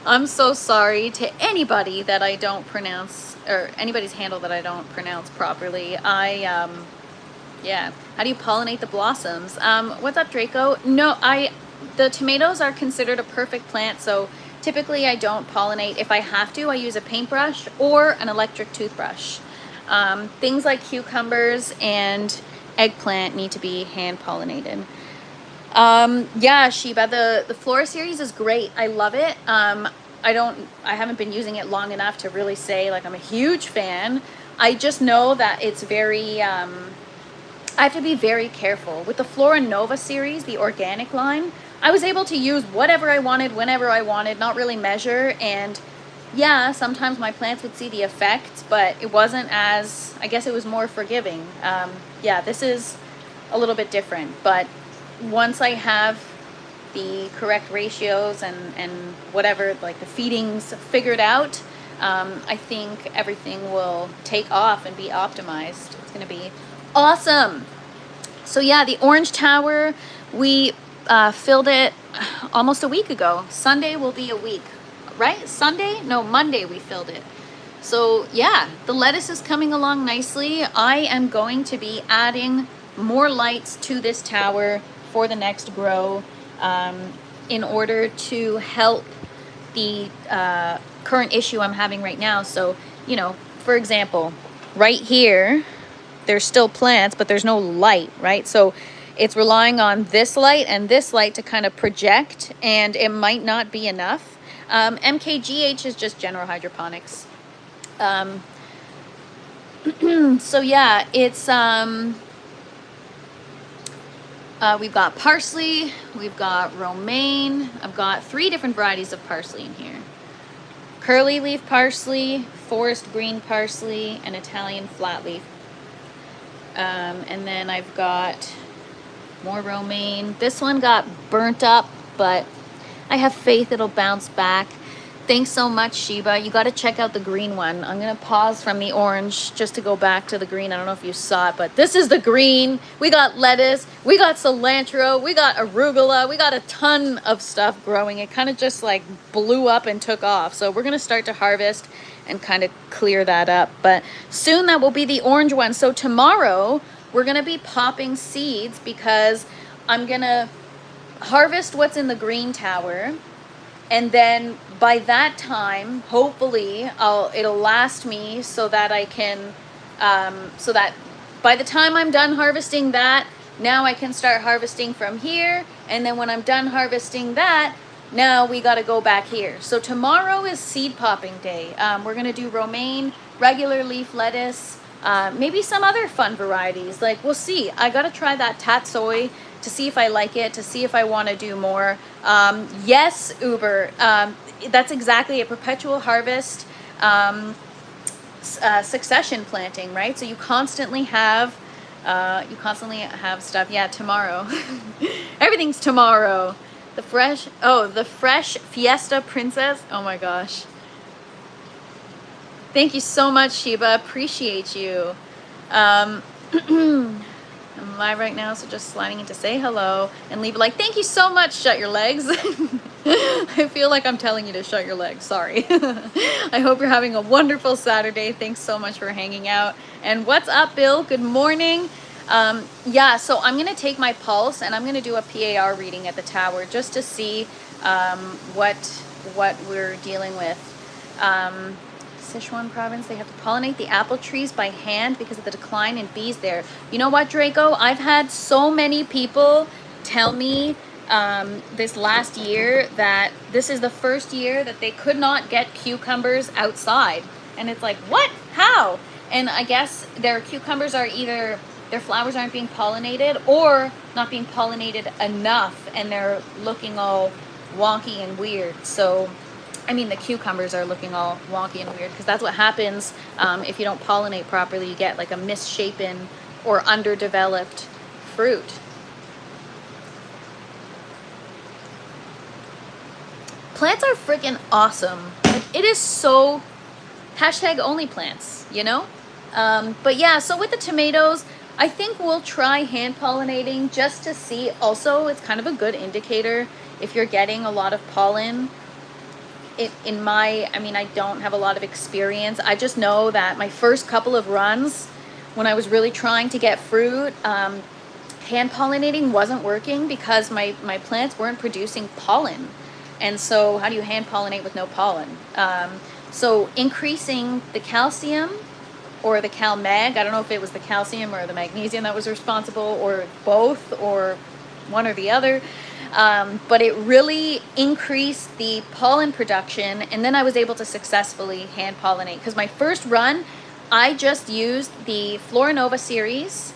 I'm so sorry to anybody that I don't pronounce, or anybody's handle that I don't pronounce properly. Yeah. How do you pollinate the blossoms? What's up, Draco? No, the tomatoes are considered a perfect plant, so typically I don't pollinate. If I have to, I use a paintbrush or an electric toothbrush. Things like cucumbers and eggplant need to be hand pollinated. Yeah, Sheba, the Flora series is great. I love it. I haven't been using it long enough to really say like I'm a huge fan. I just know that it's very, I have to be very careful. With the Flora Nova series, the organic line, I was able to use whatever I wanted, whenever I wanted, not really measure. And yeah, sometimes my plants would see the effects, but it wasn't as, I guess it was more forgiving. Yeah, this is a little bit different, but once I have the correct ratios and whatever, like the feedings figured out, I think everything will take off and be optimized. It's going to be awesome. So yeah, the orange tower, we filled it almost a week ago. Sunday will be a week, right? Sunday? No, Monday we filled it. So yeah, the lettuce is coming along nicely. I am going to be adding more lights to this tower for the next grow in order to help the current issue I'm having right now. So, you know, for example, right here, there's still plants, but there's no light, right? So it's relying on this light and this light to kind of project, and it might not be enough. MKGH is just general hydroponics. So yeah, it's we've got parsley, we've got romaine. I've got 3 different varieties of parsley in here. Curly leaf parsley, forest green parsley, and Italian flat leaf. And then I've got more romaine. This one got burnt up, but I have faith it'll bounce back. Thanks so much, Sheba. You got to check out the green one. I'm going to pause from the orange just to go back to the green. I don't know if you saw it, but this is the green. We got lettuce, we got cilantro, we got arugula, we got a ton of stuff growing. It kind of just like blew up and took off. So we're going to start to harvest and kind of clear that up. But soon that will be the orange one. So tomorrow we're going to be popping seeds because I'm going to harvest what's in the green tower. And then by that time, hopefully, it'll last me so that I can, so that by the time I'm done harvesting that, now I can start harvesting from here. And then when I'm done harvesting that, now we got to go back here. So tomorrow is seed popping day. We're going to do romaine, regular leaf lettuce, maybe some other fun varieties. Like, we'll see. I got to try that tatsoi to see if I like it, to see if I want to do more. Yes, Uber, that's exactly a perpetual harvest succession planting, right? So you constantly have stuff. Yeah, tomorrow. Everything's tomorrow. The fresh Fiesta Princess. Oh my gosh. Thank you so much, Sheba. Appreciate you. I'm live right now, so just sliding in to say hello and leave a like. Thank you so much. Shut your legs. I feel like I'm telling you to shut your legs. Sorry. I hope you're having a wonderful Saturday. Thanks so much for hanging out. And what's up, Bill? Good morning. Yeah, so I'm going to take my pulse and I'm going to do a PAR reading at the tower just to see what we're dealing with. Sichuan province, they have to pollinate the apple trees by hand because of the decline in bees there. You know what, Draco? I've had so many people tell me this last year that this is the first year that they could not get cucumbers outside. And it's like, what? How? And I guess their cucumbers are either, their flowers aren't being pollinated or not being pollinated enough and they're looking all wonky and weird. So I mean, the cucumbers are looking all wonky and weird because that's what happens if you don't pollinate properly. You get like a misshapen or underdeveloped fruit. Plants are freaking awesome. Like, it is so #only plants, you know? But yeah, so with the tomatoes, I think we'll try hand pollinating just to see. Also, it's kind of a good indicator if you're getting a lot of pollen. I mean, I don't have a lot of experience. I just know that my first couple of runs, when I was really trying to get fruit, hand pollinating wasn't working because my plants weren't producing pollen. And so how do you hand pollinate with no pollen? So increasing the calcium or the CalMag, I don't know if it was the calcium or the magnesium that was responsible, or both, or one or the other. But it really increased the pollen production, and then I was able to successfully hand pollinate. Because my first run, I just used the Florinova series.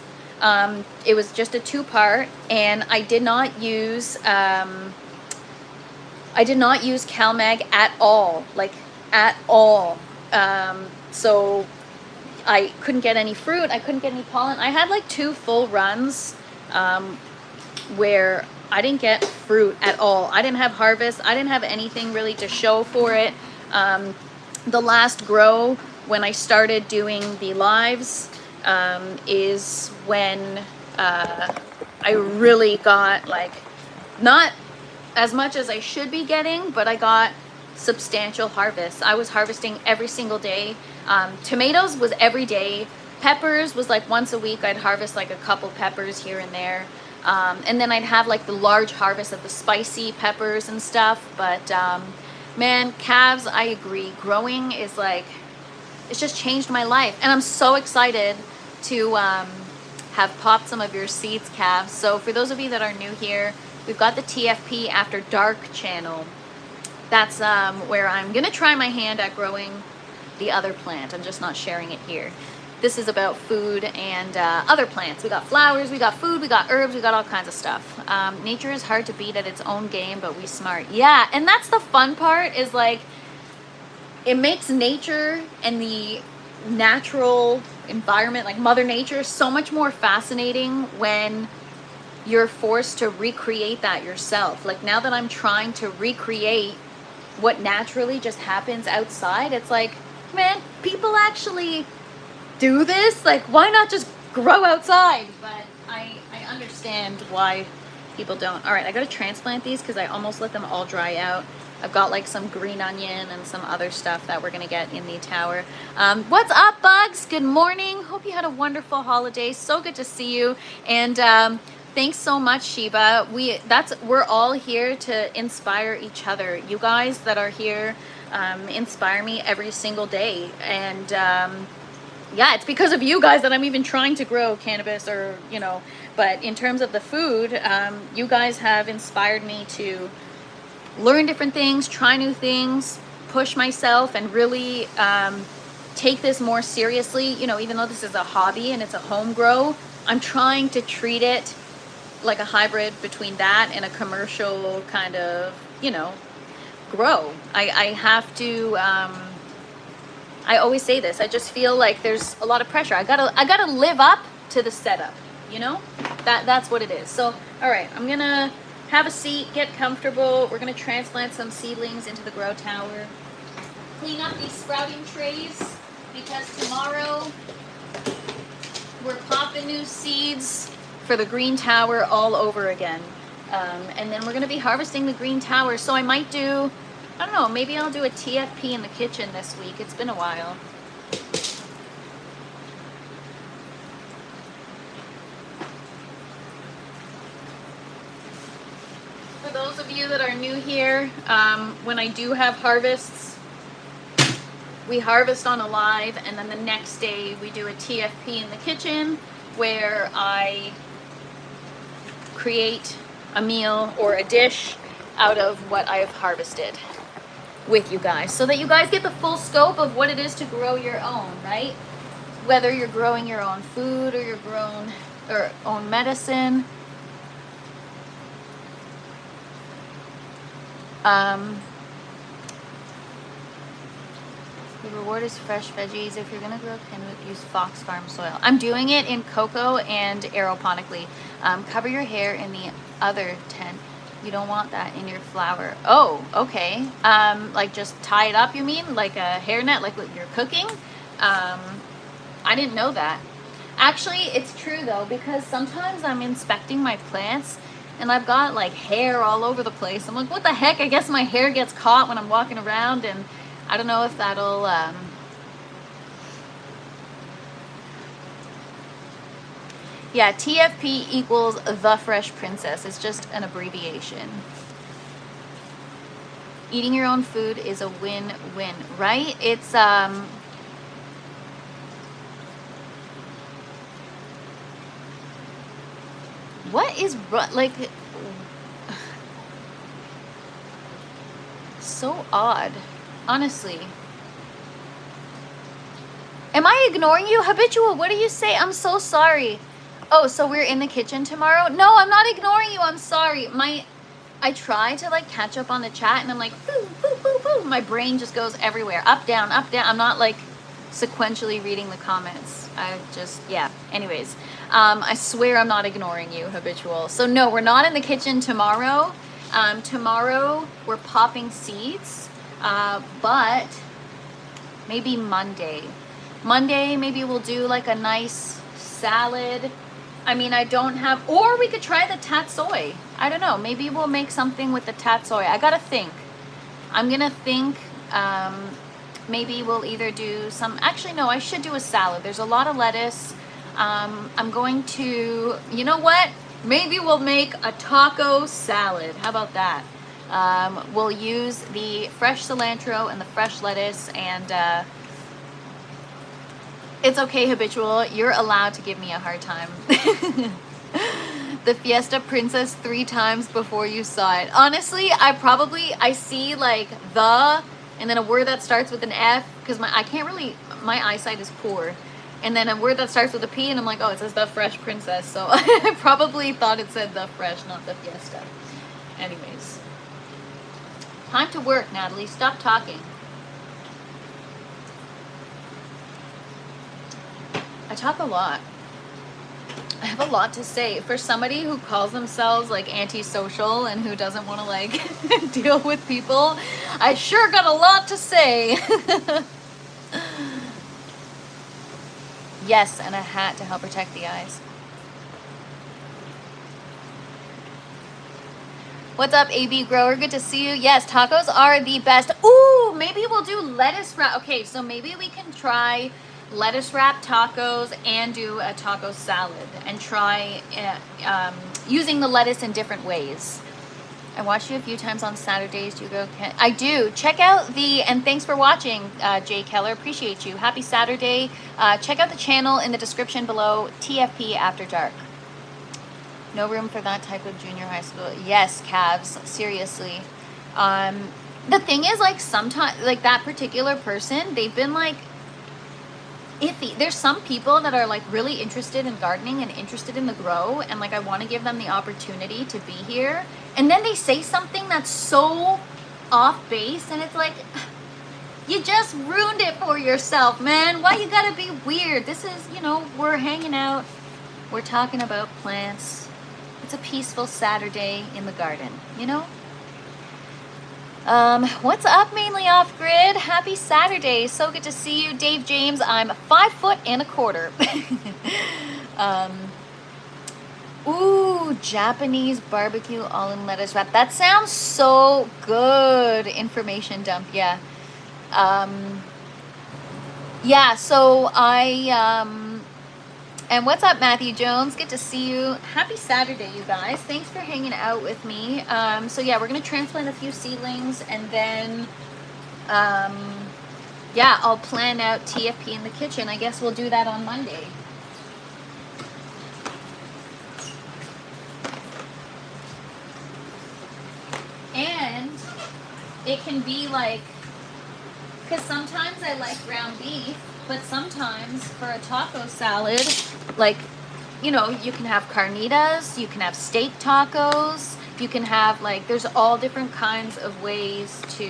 It was just a 2-part, and I did not use CalMag at all, like at all. So I couldn't get any fruit, I couldn't get any pollen. I had like 2 full runs where I didn't get fruit at all. I didn't have harvest. I didn't have anything really to show for it. The last grow, when I started doing the lives, is when I really got, like, not as much as I should be getting, but I got substantial harvest. I was harvesting every single day. Tomatoes was every day. Peppers was like once a week. I'd harvest like a couple peppers here and there. And then I'd have like the large harvest of the spicy peppers and stuff. But man, calves, I agree. Growing is like, it's just changed my life. And I'm so excited to have popped some of your seeds, calves. So for those of you that are new here, we've got the TFP After Dark channel. That's where I'm gonna try my hand at growing the other plant. I'm just not sharing it here. This is about food and other plants. We got flowers, we got food, we got herbs, we got all kinds of stuff. Nature is hard to beat at its own game, but we smart. Yeah, and that's the fun part, is like, it makes nature and the natural environment, like Mother Nature, so much more fascinating when you're forced to recreate that yourself. Like, now that I'm trying to recreate what naturally just happens outside, it's like, man, people actually do this. Like, why not just grow outside? But I understand why people don't. All right, I gotta transplant these because I almost let them all dry out. I've got like some green onion and some other stuff that we're gonna get in the tower. What's up, Bugs? Good morning. Hope you had a wonderful holiday. So good to see you. And thanks so much, Sheba. We're all here to inspire each other. You guys that are here inspire me every single day. And yeah, it's because of you guys that I'm even trying to grow cannabis, or, you know, but in terms of the food, you guys have inspired me to learn different things, try new things, push myself, and really take this more seriously. You know, even though this is a hobby and it's a home grow, I'm trying to treat it like a hybrid between that and a commercial kind of, you know, grow. I have to, I always say this, I just feel like there's a lot of pressure. I gotta live up to the setup, you know? That's what it is. So, all right, I'm gonna have a seat, get comfortable. We're gonna transplant some seedlings into the grow tower. Clean up these sprouting trays, because tomorrow we're popping new seeds for the green tower all over again. And then we're gonna be harvesting the green tower. So I might do, I don't know, maybe I'll do a TFP in the kitchen this week. It's been a while. For those of you that are new here, when I do have harvests, we harvest on a live, and then the next day we do a TFP in the kitchen where I create a meal or a dish out of what I have harvested with you guys, so that you guys get the full scope of what it is to grow your own, right? Whether you're growing your own food or your own medicine. The reward is fresh veggies. If you're gonna grow canola, use Fox Farm soil. I'm doing it in cocoa and aeroponically. Cover your hair in the other tent. You don't want that in your flower. Oh, okay. Like just tie it up, you mean? Like a hairnet, like what you're cooking? I didn't know that. Actually, it's true though, because sometimes I'm inspecting my plants and I've got like hair all over the place. I'm like, what the heck? I guess my hair gets caught when I'm walking around, and I don't know if that'll, yeah, TFP equals the Fresh Princess. It's just an abbreviation. Eating your own food is a win-win, right? It's, what is, like, so odd, honestly. Am I ignoring you? Habitual, what do you say? I'm so sorry. Oh, so we're in the kitchen tomorrow? No, I'm not ignoring you. I'm sorry. I try to like catch up on the chat and I'm like, boo, boo, boo, boo. My brain just goes everywhere. Up, down, up, down. I'm not like sequentially reading the comments. I just, yeah. Anyways, I swear I'm not ignoring you, Habitual. So no, we're not in the kitchen tomorrow. Tomorrow we're popping seeds, but maybe Monday. Monday, maybe we'll do like a nice salad. I mean, I don't have, or we could try the tatsoi. I don't know. Maybe we'll make something with the tatsoi. I gotta think. I'm gonna think, maybe we'll either do some, actually no, I should do a salad. There's a lot of lettuce. I'm going to, you know what? Maybe we'll make a taco salad. How about that? We'll use the fresh cilantro and the fresh lettuce, and it's okay, Habitual. You're allowed to give me a hard time. The Fiesta Princess 3 times before you saw it. Honestly, I see like the, and then a word that starts with an F, because my eyesight is poor. And then a word that starts with a P, and I'm like, oh, it says the Fresh Princess. So I probably thought it said the Fresh, not the Fiesta. Anyways. Time to work, Natalie. Stop talking. I talk a lot. I have a lot to say. For somebody who calls themselves like antisocial and who doesn't want to like deal with people, I sure got a lot to say. Yes, and a hat to help protect the eyes. What's up, AB Grower? Good to see you. Yes, tacos are the best. Ooh, maybe we'll do lettuce wrap. Okay, so maybe we can try lettuce wrap tacos and do a taco salad and try using the lettuce in different ways. I watched you a few times on Saturdays. Do you go? I do. Check out the, and thanks for watching, Jay Keller. Appreciate you. Happy Saturday. Check out the channel in the description below, TFP After Dark. No room for that type of junior high school. Yes, Cavs. Seriously. The thing is, like, sometimes, like, that particular person, they've been, like, iffy. There's some people that are, like, really interested in gardening and interested in the grow, and, like, I want to give them the opportunity to be here. And then they say something that's so off base, and it's like, you just ruined it for yourself, man. Why you gotta be weird? This is, you know, we're hanging out. We're talking about plants. It's a peaceful Saturday in the garden, you know? What's up, Mainly Off Grid? Happy Saturday. So good to see you. Dave James, I'm 5'1". Ooh, Japanese barbecue all in lettuce wrap. That sounds so good. Information dump, yeah. Yeah, so and what's up, Matthew Jones? Good to see you. Happy Saturday, you guys. Thanks for hanging out with me. So yeah, we're gonna transplant a few seedlings, and then yeah, I'll plan out TFP in the kitchen. I guess we'll do that on Monday. And it can be like, because sometimes I like ground beef, but sometimes for a taco salad, like, you know, you can have carnitas, you can have steak tacos, you can have, like, there's all different kinds of ways to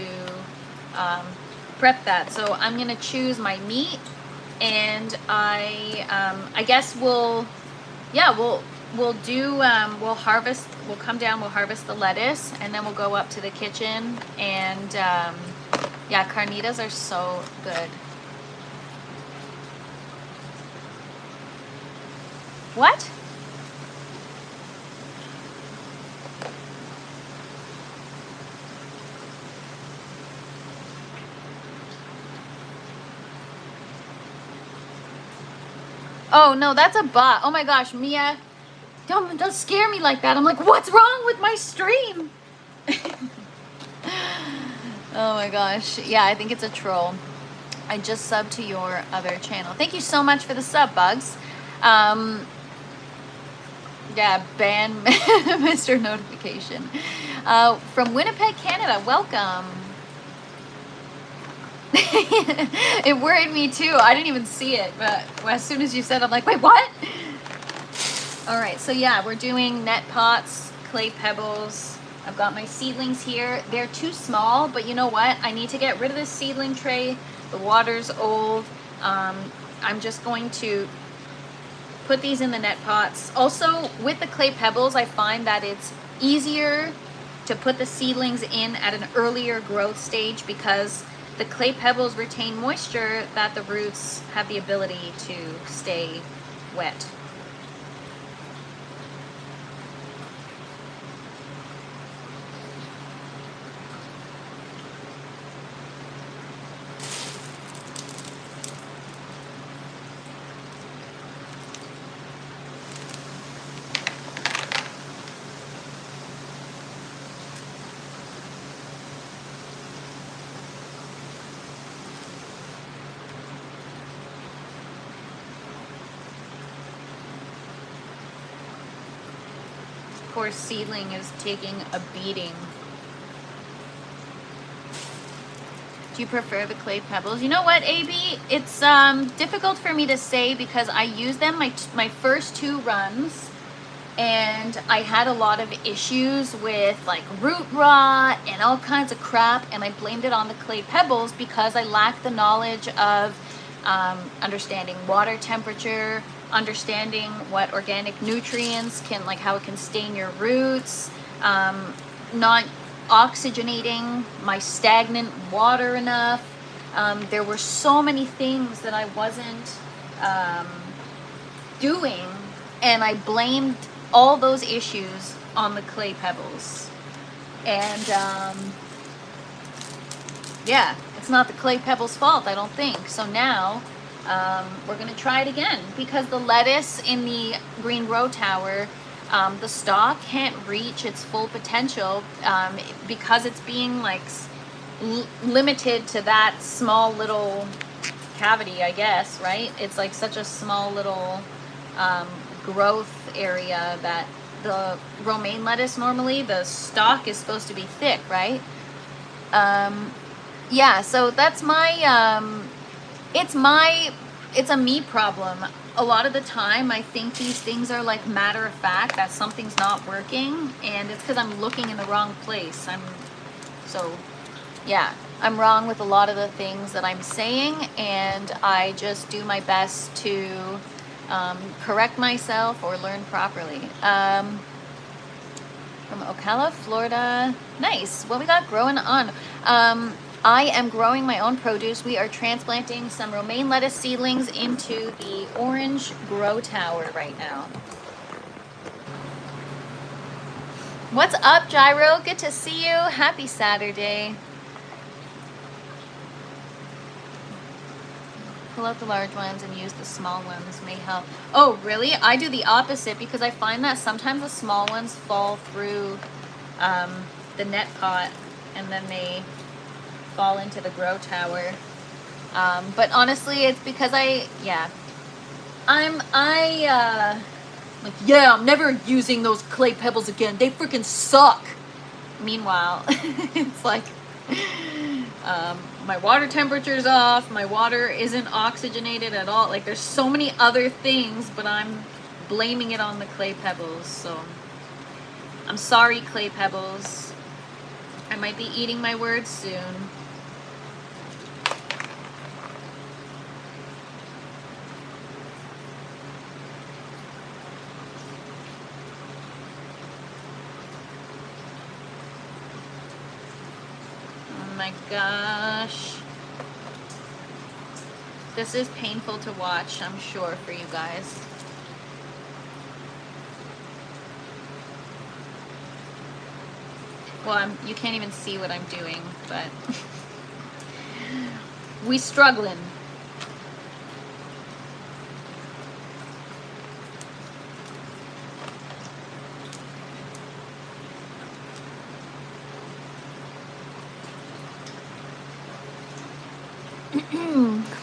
prep that. So I'm gonna choose my meat, and I guess we'll do we'll harvest. We'll come down. We'll harvest the lettuce, and then we'll go up to the kitchen. And yeah, carnitas are so good. What? Oh no, that's a bot. Oh my gosh, Mia, don't scare me like that. I'm like, what's wrong with my stream? Oh my gosh. Yeah, I think it's a troll. I just subbed to your other channel. Thank you so much for the sub, Bugs. Yeah, ban Mr. Notification. From Winnipeg, Canada, welcome. It worried me too. I didn't even see it, but as soon as you said, I'm like, wait, what? All right, so yeah, we're doing net pots, clay pebbles. I've got my seedlings here. They're too small, but you know what? I need to get rid of this seedling tray. The water's old. I'm just going to put these in the net pots. Also, with the clay pebbles, I find that it's easier to put the seedlings in at an earlier growth stage because the clay pebbles retain moisture that the roots have the ability to stay wet. Poor seedling is taking a beating. Do you prefer the clay pebbles? You know what, AB? It's difficult for me to say because I used them my first 2 runs, and I had a lot of issues with like root rot and all kinds of crap, and I blamed it on the clay pebbles because I lacked the knowledge of understanding water temperature, understanding what organic nutrients can, like how it can stain your roots, not oxygenating my stagnant water enough. There were so many things that I wasn't doing, and I blamed all those issues on the clay pebbles. And yeah, it's not the clay pebbles' fault, I don't think. So now we're gonna try it again because the lettuce in the green grow tower, the stalk can't reach its full potential because it's being like limited to that small little cavity, I guess, right? It's like such a small little growth area that the romaine lettuce, normally the stalk is supposed to be thick, right? Yeah, so that's my it's a me problem. A lot of the time I think these things are like matter of fact that something's not working, and it's because I'm looking in the wrong place. Yeah, I'm wrong with a lot of the things that I'm saying, and I just do my best to correct myself or learn properly. From Ocala, Florida. Nice. What we got growing on? I am growing my own produce. We are transplanting some romaine lettuce seedlings into the orange grow tower right now. What's up, Gyro? Good to see you. Happy Saturday. Pull out the large ones and use the small ones may help. Oh, really? I do the opposite because I find that sometimes the small ones fall through the net pot and then they fall into the grow tower. But honestly, it's because I'm never using those clay pebbles again. They freaking suck. Meanwhile, it's like my water temperature's off, my water isn't oxygenated at all. Like there's so many other things, but I'm blaming it on the clay pebbles. So I'm sorry, clay pebbles. I might be eating my words soon. my gosh. This is painful to watch, I'm sure, for you guys. Well, you can't even see what I'm doing, but we struggling.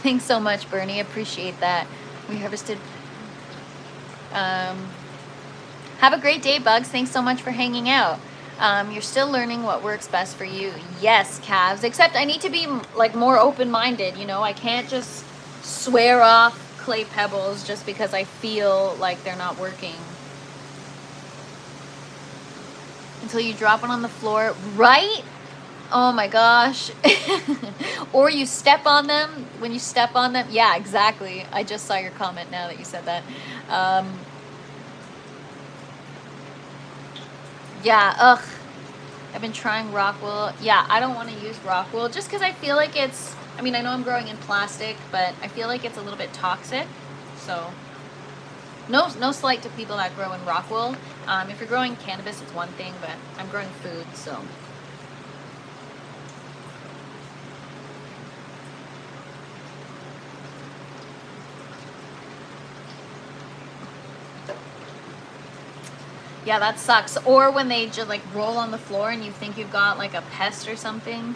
Thanks so much, Bernie. Appreciate that. We harvested. Have a great day, Bugs. Thanks so much for hanging out. You're still learning what works best for you. Yes, calves. Except I need to be like more open-minded. You know, I can't just swear off clay pebbles just because I feel like they're not working. Until you drop it on the floor, right? Oh my gosh. Or you step on them. When you step on them. Yeah, exactly. I just saw your comment now that you said that. Yeah, ugh. I've been trying rock wool. Yeah, I don't want to use rock wool just because I feel like it's, I mean, I know I'm growing in plastic, but I feel like it's a little bit toxic. So, no slight to people that grow in rock wool. If you're growing cannabis, it's one thing, but I'm growing food, so. Yeah, that sucks. Or when they just like roll on the floor and you think you've got like a pest or something.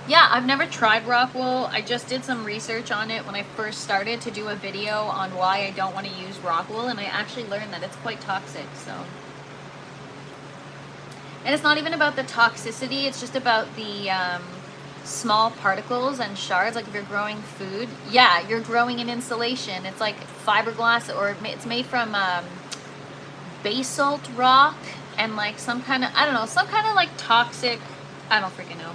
Yeah, I've never tried rock wool. I just did some research on it when I first started to do a video on why I don't want to use rock wool, and I actually learned that it's quite toxic, so. And it's not even about the toxicity, it's just about the small particles and shards. Like if you're growing food, yeah, you're growing in insulation. It's like fiberglass, or it's made from basalt rock and like some kind of, I don't know, some kind of like toxic, I don't freaking know.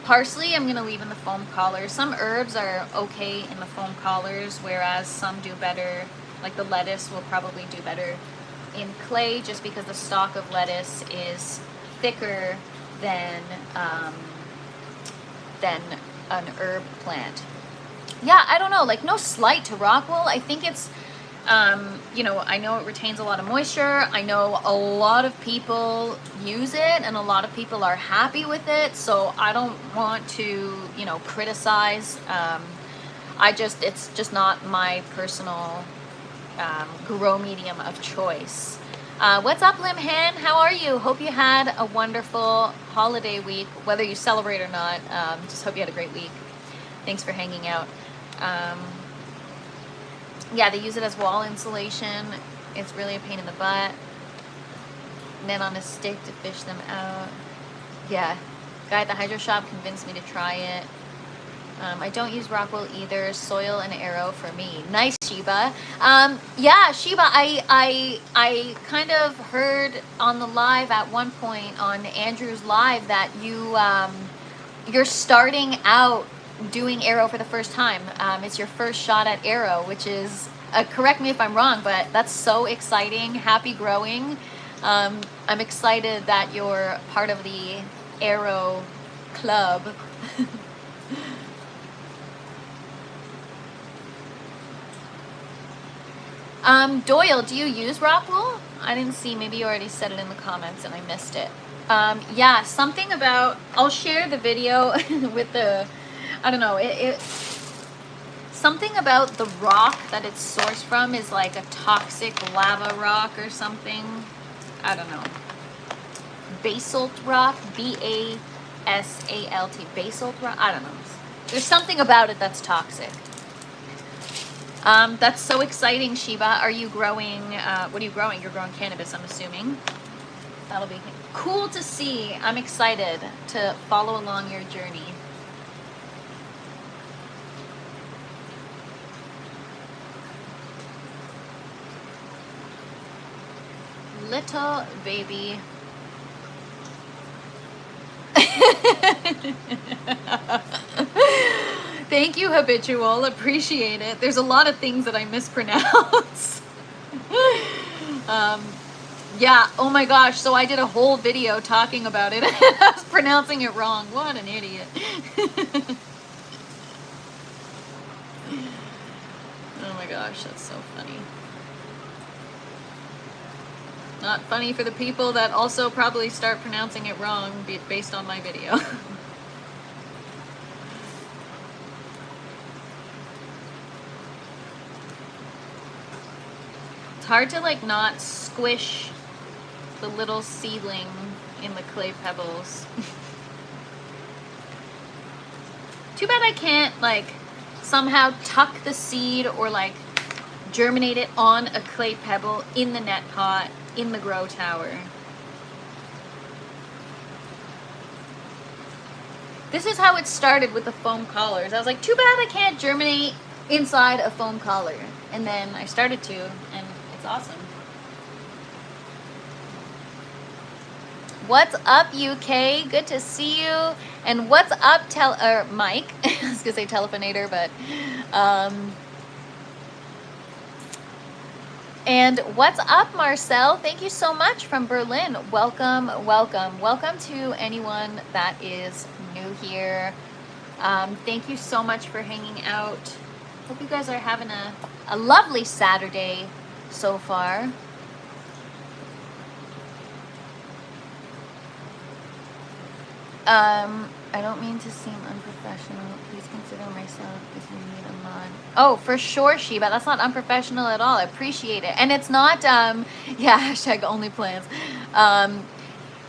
Parsley I'm gonna leave in the foam collars. Some herbs are okay in the foam collars, whereas some do better, like the lettuce will probably do better in clay, just because the stalk of lettuce is thicker than an herb plant. Yeah, I don't know, like no slight to rock wool. I think it's, you know, I know it retains a lot of moisture. I know a lot of people use it and a lot of people are happy with it. So I don't want to, you know, criticize. It's just not my personal grow medium of choice. What's up, Lim Hen? How are you? Hope you had a wonderful holiday week, whether you celebrate or not. Just hope you had a great week. Thanks for hanging out. Yeah, they use it as wall insulation. It's really a pain in the butt. And then on a stick to fish them out. Yeah, guy at the hydro shop convinced me to try it. I don't use rock wool either. Soil and arrow for me. Nice, Sheba. Yeah, Sheba, I kind of heard on the live at one point on Andrew's live that you're starting out doing arrow for the first time. It's your first shot at arrow, which is, correct me if I'm wrong, but that's so exciting. Happy growing. I'm excited that you're part of the arrow club. Doyle, do you use rock wool? I didn't see, maybe you already said it in the comments and I missed it. Yeah, something about, I'll share the video with the, I don't know, something about the rock that it's sourced from is like a toxic lava rock or something. I don't know. Basalt rock, B-A-S-A-L-T, basalt rock, I don't know. There's something about it that's toxic. That's so exciting, Sheba. Are you growing, what are you growing? You're growing cannabis, I'm assuming. That'll be cool to see. I'm excited to follow along your journey. Little baby. Thank you, Habitual. Appreciate it. There's a lot of things that I mispronounce. Yeah, oh my gosh, so I did a whole video talking about it and I was pronouncing it wrong. What an idiot. Oh my gosh, that's so funny. Not funny for the people that also probably start pronouncing it wrong based on my video. It's hard to like not squish the little seedling in the clay pebbles. Too bad I can't like somehow tuck the seed or like germinate it on a clay pebble in the net pot in the grow tower. This is how it started with the foam collars. I was like, too bad I can't germinate inside a foam collar. And then I started to, and it's awesome. What's up, UK? Good to see you. And what's up, Mike? I was gonna say telephonator, but and what's up, Marcel? Thank you so much from Berlin. Welcome, welcome, welcome to anyone that is new here. Thank you so much for hanging out. Hope you guys are having a lovely Saturday so far. I don't mean to seem unprofessional. Please consider myself if you need a mod. Oh, for sure, Sheba. That's not unprofessional at all. I appreciate it. And it's not, yeah, hashtag only plans.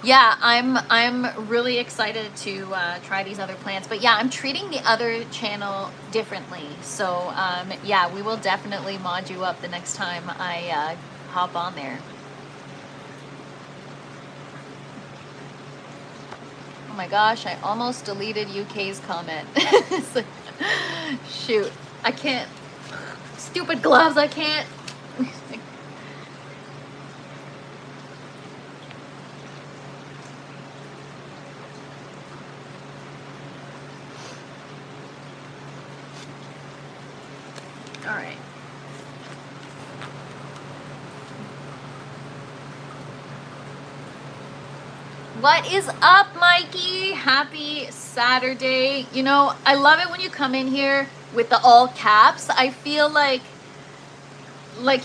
Yeah, I'm really excited to try these other plants. But yeah, I'm treating the other channel differently. So yeah, we will definitely mod you up the next time I hop on there. Oh my gosh, I almost deleted UK's comment. It's like, shoot, I can't. Stupid gloves, I can't. All right. What is up, Mikey? Happy Saturday. You know, I love it when you come in here with the all caps. I feel like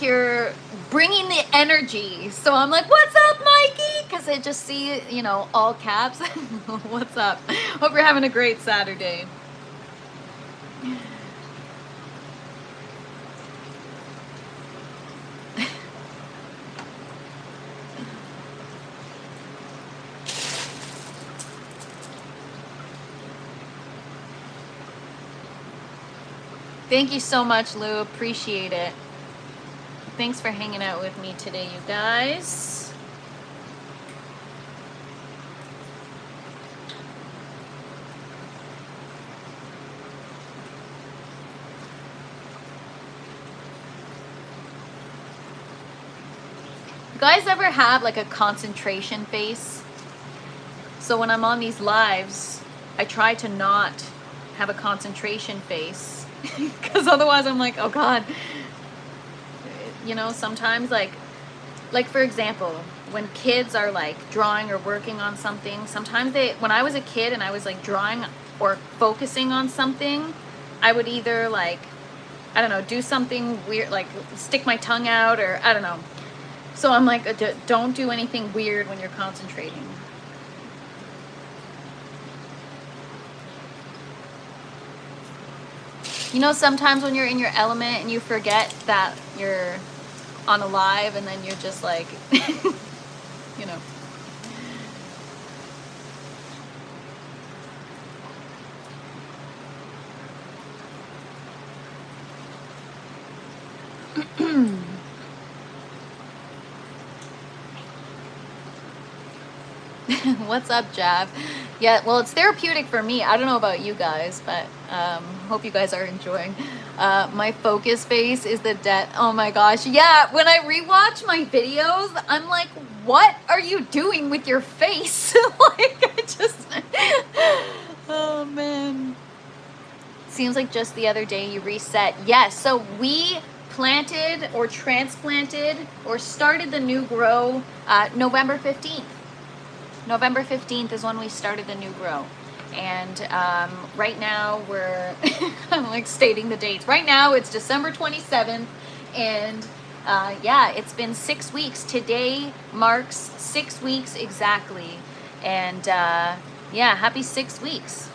you're bringing the energy. So I'm like, what's up, Mikey? Because I just see, you know, all caps. What's up? Hope you're having a great Saturday. Thank you so much, Lou. Appreciate it. Thanks for hanging out with me today, you guys. You guys ever have like a concentration face? So when I'm on these lives, I try to not have a concentration face. Because otherwise I'm like, oh God. You know, sometimes like for example, when kids are like drawing or working on something, sometimes when I was a kid and I was like drawing or focusing on something, I would either like, I don't know, do something weird, like stick my tongue out or I don't know. So I'm like, don't do anything weird when you're concentrating. You know, sometimes when you're in your element and you forget that you're on a live and then you're just like, you know. What's up, Jav? Yeah, well, it's therapeutic for me. I don't know about you guys, but hope you guys are enjoying. My focus face is the death. Oh my gosh. Yeah, when I rewatch my videos, I'm like, what are you doing with your face? Like, I just... Oh, man. Seems like just the other day you reset. Yes, so we planted or transplanted or started the new grow November 15th. November 15th is when we started the new grow. And right now we're, I'm like stating the dates. Right now it's December 27th. And yeah, it's been 6 weeks. Today marks 6 weeks exactly. And yeah, happy 6 weeks.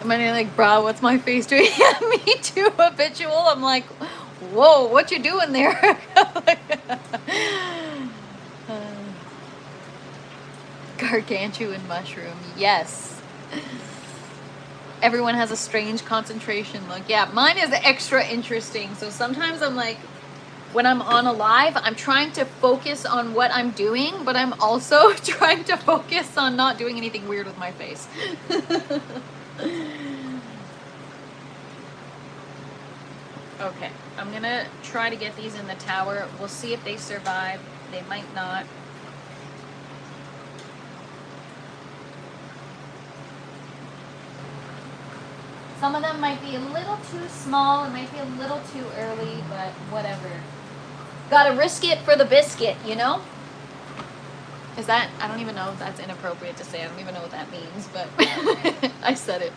I'm like, bro, what's my face doing? Yeah, me too, habitual. I'm like, whoa, what you doing there? Gargantuan mushroom, yes. Everyone has a strange concentration look. Yeah, mine is extra interesting. So sometimes I'm like, when I'm on a live, I'm trying to focus on what I'm doing, but I'm also trying to focus on not doing anything weird with my face. Okay, I'm gonna try to get these in the tower. We'll see if they survive. They might not. Some of them might be a little too small. It might be a little too early, but whatever. Gotta risk it for the biscuit, you know? Is that, I don't even know if that's inappropriate to say. I don't even know what that means, but I said it.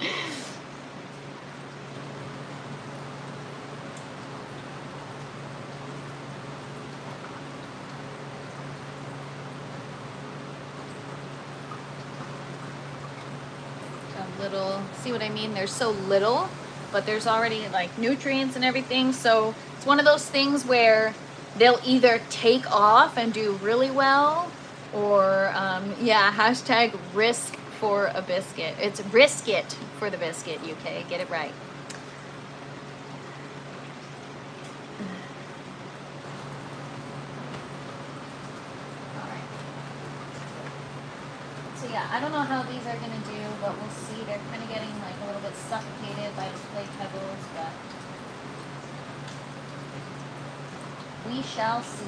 Little, see what I mean? They're so little, but there's already like nutrients and everything. So it's one of those things where they'll either take off and do really well, or yeah, hashtag risk for a biscuit. It's risk it for the biscuit, UK. Get it right. So yeah, I don't know how these are gonna do, but we'll see. They're kind of getting like a little bit suffocated by the clay pebbles, but we shall see.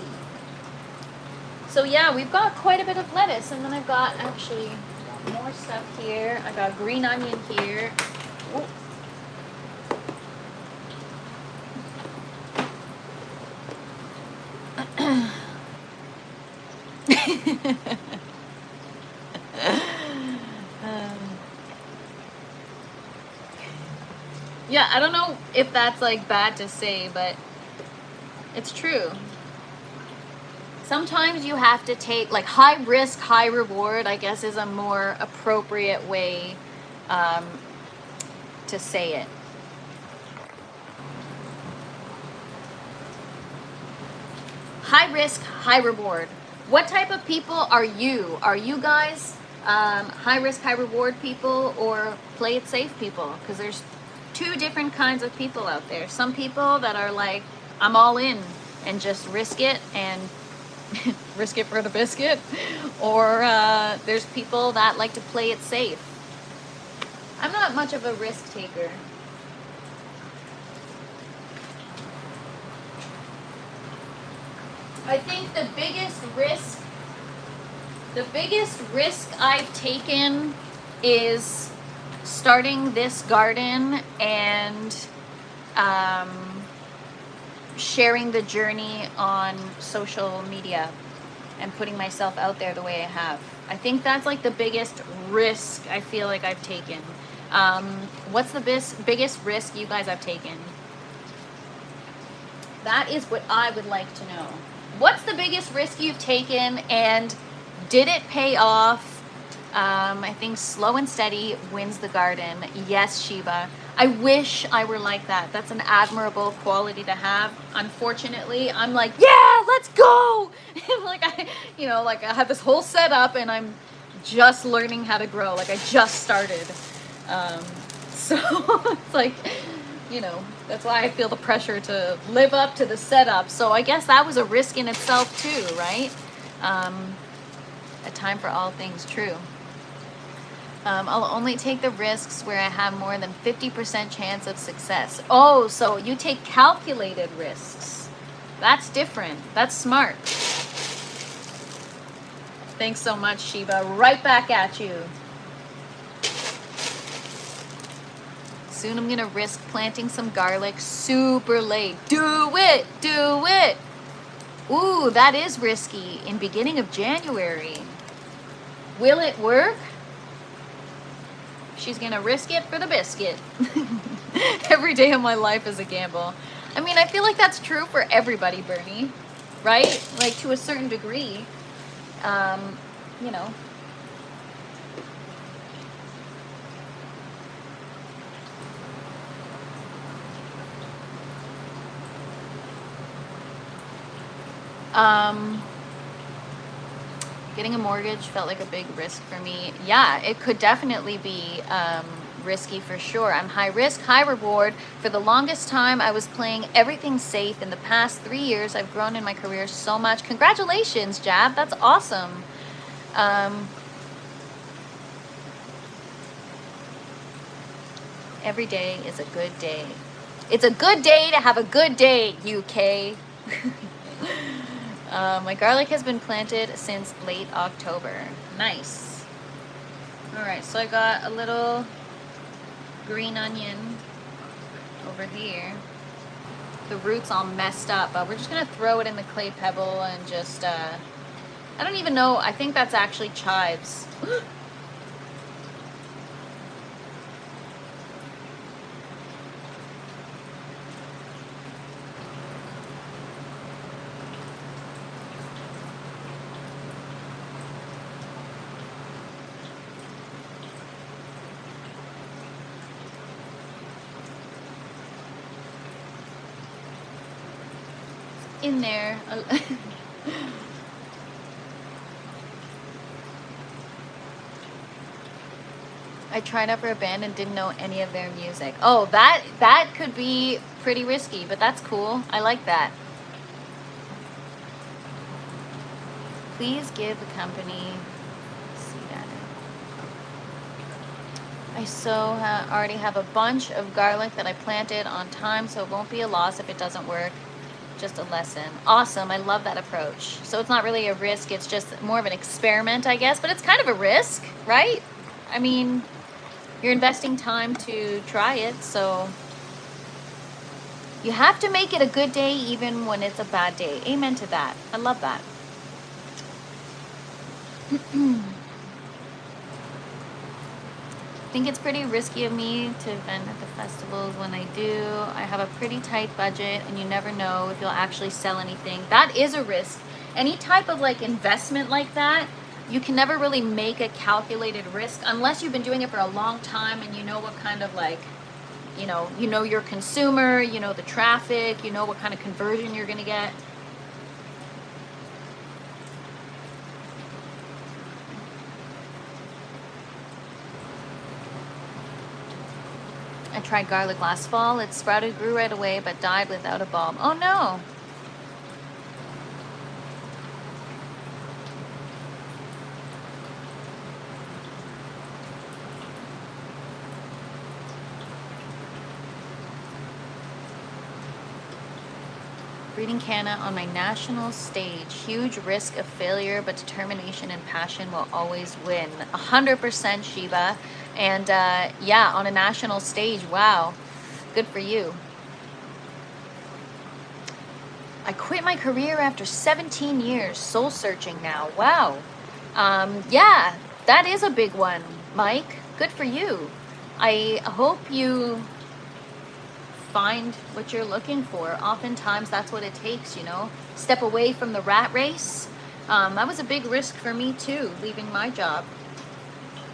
So yeah, we've got quite a bit of lettuce, and then I've got actually more stuff here. I got green onion here. Yeah, I don't know if that's like bad to say, but it's true. Sometimes you have to take like high risk, high reward, I guess is a more appropriate way to say it. High risk, high reward. What type of people are you? Are you guys high risk, high reward people, or play it safe people? Because there's two different kinds of people out there. Some people that are like, I'm all in and just risk it and risk it for the biscuit. Or there's people that like to play it safe. I'm not much of a risk taker. I think the biggest risk I've taken is starting this garden and sharing the journey on social media and putting myself out there the way I have. I think that's like the biggest risk I feel like I've taken. What's the biggest risk you guys have taken? That is what I would like to know. What's the biggest risk you've taken, and did it pay off? I think slow and steady wins the garden. Yes, Sheba. I wish I were like that. That's an admirable quality to have. Unfortunately, I'm like, yeah, let's go. Like I have this whole setup, and I'm just learning how to grow. Like I just started. So it's like, that's why I feel the pressure to live up to the setup. So I guess that was a risk in itself too, right? A time for all things, true. I'll only take the risks where I have more than 50% chance of success. Oh, so you take calculated risks. That's different. That's smart. Thanks so much, Sheba. Right back at you. Soon I'm gonna risk planting some garlic super late. Do it! Do it! Ooh, that is risky. In beginning of January. Will it work? She's gonna risk it for the biscuit. Every day of my life is a gamble. I mean, I feel like that's true for everybody, Bernie, right? Like, to a certain degree, you know. Getting a mortgage felt like a big risk for me. Yeah, it could definitely be risky for sure. I'm high risk, high reward. For the longest time, I was playing everything safe. In the past 3 years, I've grown in my career so much. Congratulations, Jab. That's awesome. Every day is a good day. It's a good day to have a good day, UK. My garlic has been planted since late October. Nice. All right, so I got a little green onion over here. The root's all messed up, but we're just gonna throw it in the clay pebble and just, I don't even know, I think that's actually chives. In there. I tried out for a band and didn't know any of their music. Oh, that could be pretty risky, but that's cool. I like that. Please give the company seed adder. I already have a bunch of garlic that I planted on time, so it won't be a loss if it doesn't work. Just a lesson. Awesome. I love that approach. So it's not really a risk, it's just more of an experiment, I guess, but it's kind of a risk, right? I mean, you're investing time to try it, so you have to make it a good day even when it's a bad day. Amen to that. I love that. I think it's pretty risky of me to vend at the festivals. When I do, I have a pretty tight budget and you never know if you'll actually sell anything. That is a risk. Any type of like investment like that, you can never really make a calculated risk unless you've been doing it for a long time and you know what kind of like, you know your consumer, you know the traffic, you know what kind of conversion you're gonna get. I tried garlic last fall. It sprouted, grew right away, but died without a bulb. Oh no! Breeding canna on my national stage. Huge risk of failure, but determination and passion will always win. 100% Sheba. And yeah, on a national stage, wow, good for you. I quit my career after 17 years, soul searching now. Wow. Yeah, that is a big one, Mike. Good for you. I hope you find what you're looking for. Oftentimes that's what it takes, you know. Step away from the rat race. That was a big risk for me too, leaving my job.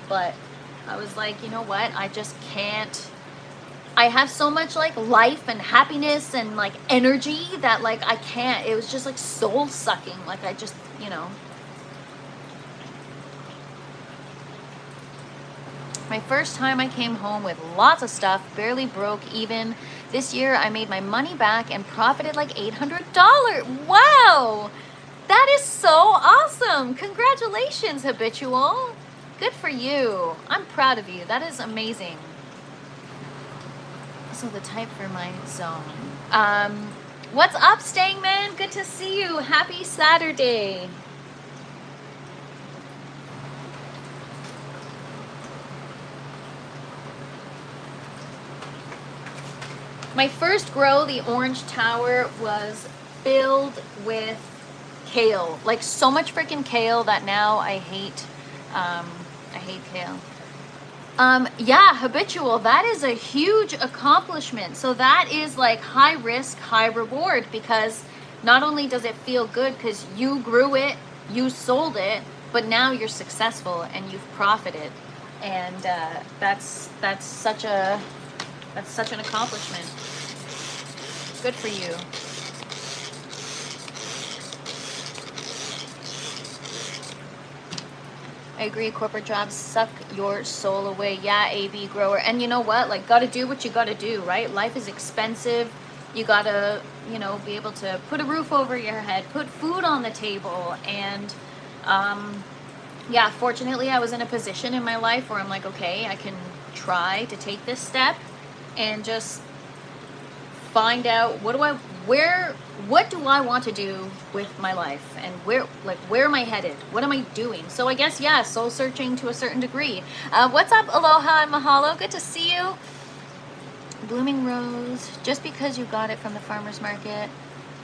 But I was like, you know what? I just can't. I have so much like life and happiness and like energy that like I can't. It was just like soul sucking. Like I just, you know. My first time I came home with lots of stuff, barely broke even. This year I made my money back and profited like $800. Wow! That is so awesome. Congratulations, Habitual. Good for you. I'm proud of you. That is amazing. So the type for my zone. What's up, Stangman? Good to see you. Happy Saturday. My first grow, the orange tower, was filled with kale. Like so much freaking kale that now I hate kale. Yeah, habitual. That is a huge accomplishment. So that is like high risk, high reward, because not only does it feel good because you grew it, you sold it, but now you're successful and you've profited, and that's such an accomplishment. Good for you. I agree, corporate jobs suck your soul away. Yeah, AB grower. And you know what? Like, gotta do what you gotta do, right? Life is expensive. You gotta, be able to put a roof over your head, put food on the table. And, yeah, fortunately, I was in a position in my life where I'm like, okay, I can try to take this step and just find out what do I want to do with my life, and where am I headed? What am I doing? So I guess, yeah, soul searching to a certain degree. What's up, aloha and mahalo? Good to see you. Blooming rose. Just because you got it from the farmer's market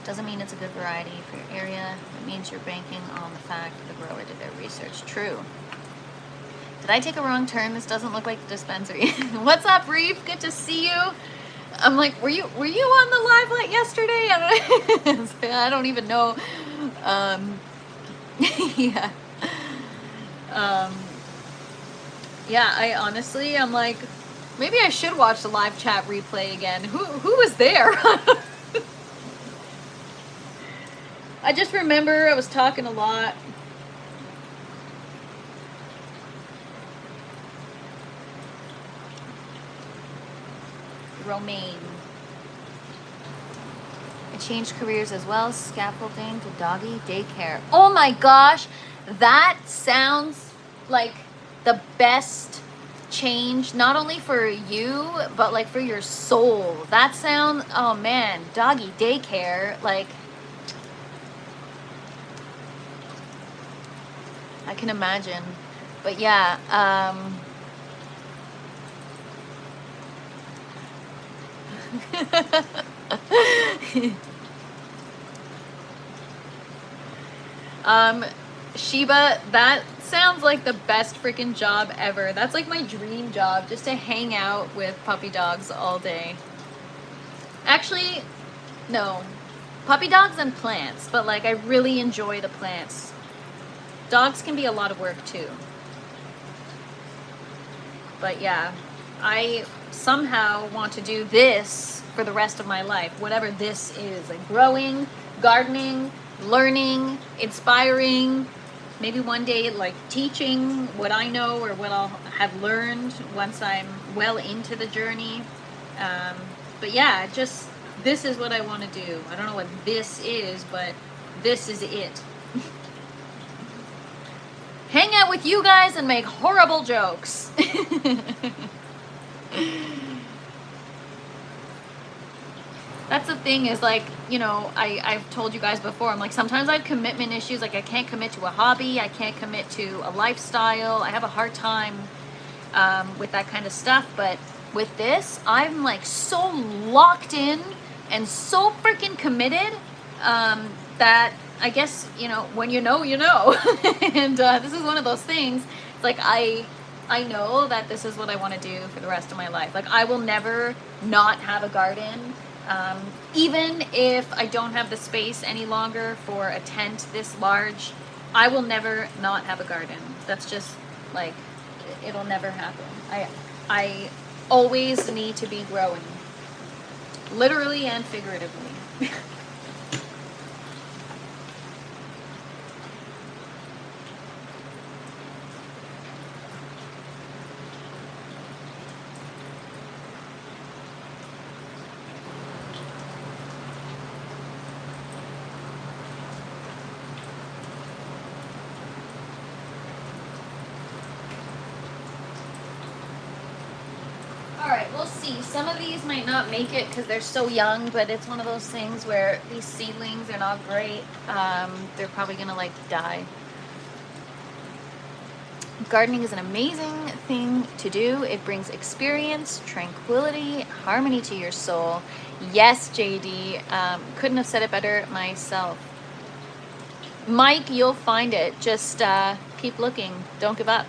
doesn't mean it's a good variety for your area. It means you're banking on the fact the grower did their research. True. Did I take a wrong turn? This doesn't look like the dispensary. What's up, Reef? Good to see you. I'm like, were you on the live like yesterday? I don't even know. Yeah. Yeah, I honestly, I'm like, maybe I should watch the live chat replay again. Who was there? I just remember I was talking a lot. Romaine. I changed careers as well, scaffolding to doggy daycare. Oh my gosh, that sounds like the best change, not only for you, but like for your soul. That sounds, oh man, doggy daycare, like, I can imagine. But yeah, Sheba, that sounds like the best freaking job ever. That's like my dream job, just to hang out with puppy dogs all day. Actually, no. Puppy dogs and plants, but like I really enjoy the plants. Dogs can be a lot of work too. But yeah, I somehow want to do this for the rest of my life, whatever this is, like growing, gardening, learning, inspiring, maybe one day like teaching what I know or what I'll have learned once I'm well into the journey. But yeah, just this is what I want to do. I don't know what this is, but this is it. Hang out with you guys and make horrible jokes. That's the thing, is like, I've told you guys before, I'm like, sometimes I have commitment issues. Like I can't commit to a hobby. I can't commit to a lifestyle. I have a hard time with that kind of stuff. But with this, I'm like so locked in and so freaking committed that I guess, when you know, you know. And this is one of those things. It's like I know that this is what I want to do for the rest of my life. Like I will never not have a garden. Even if I don't have the space any longer for a tent this large, I will never not have a garden. That's just like, it'll never happen. I always need to be growing, literally and figuratively. Some of these might not make it because they're so young, but it's one of those things where these seedlings are not great. They're probably gonna like die. Gardening is an amazing thing to do. It brings experience, tranquility, harmony to your soul. Yes, JD. Couldn't have said it better myself. Mike, you'll find it. Just keep looking. Don't give up.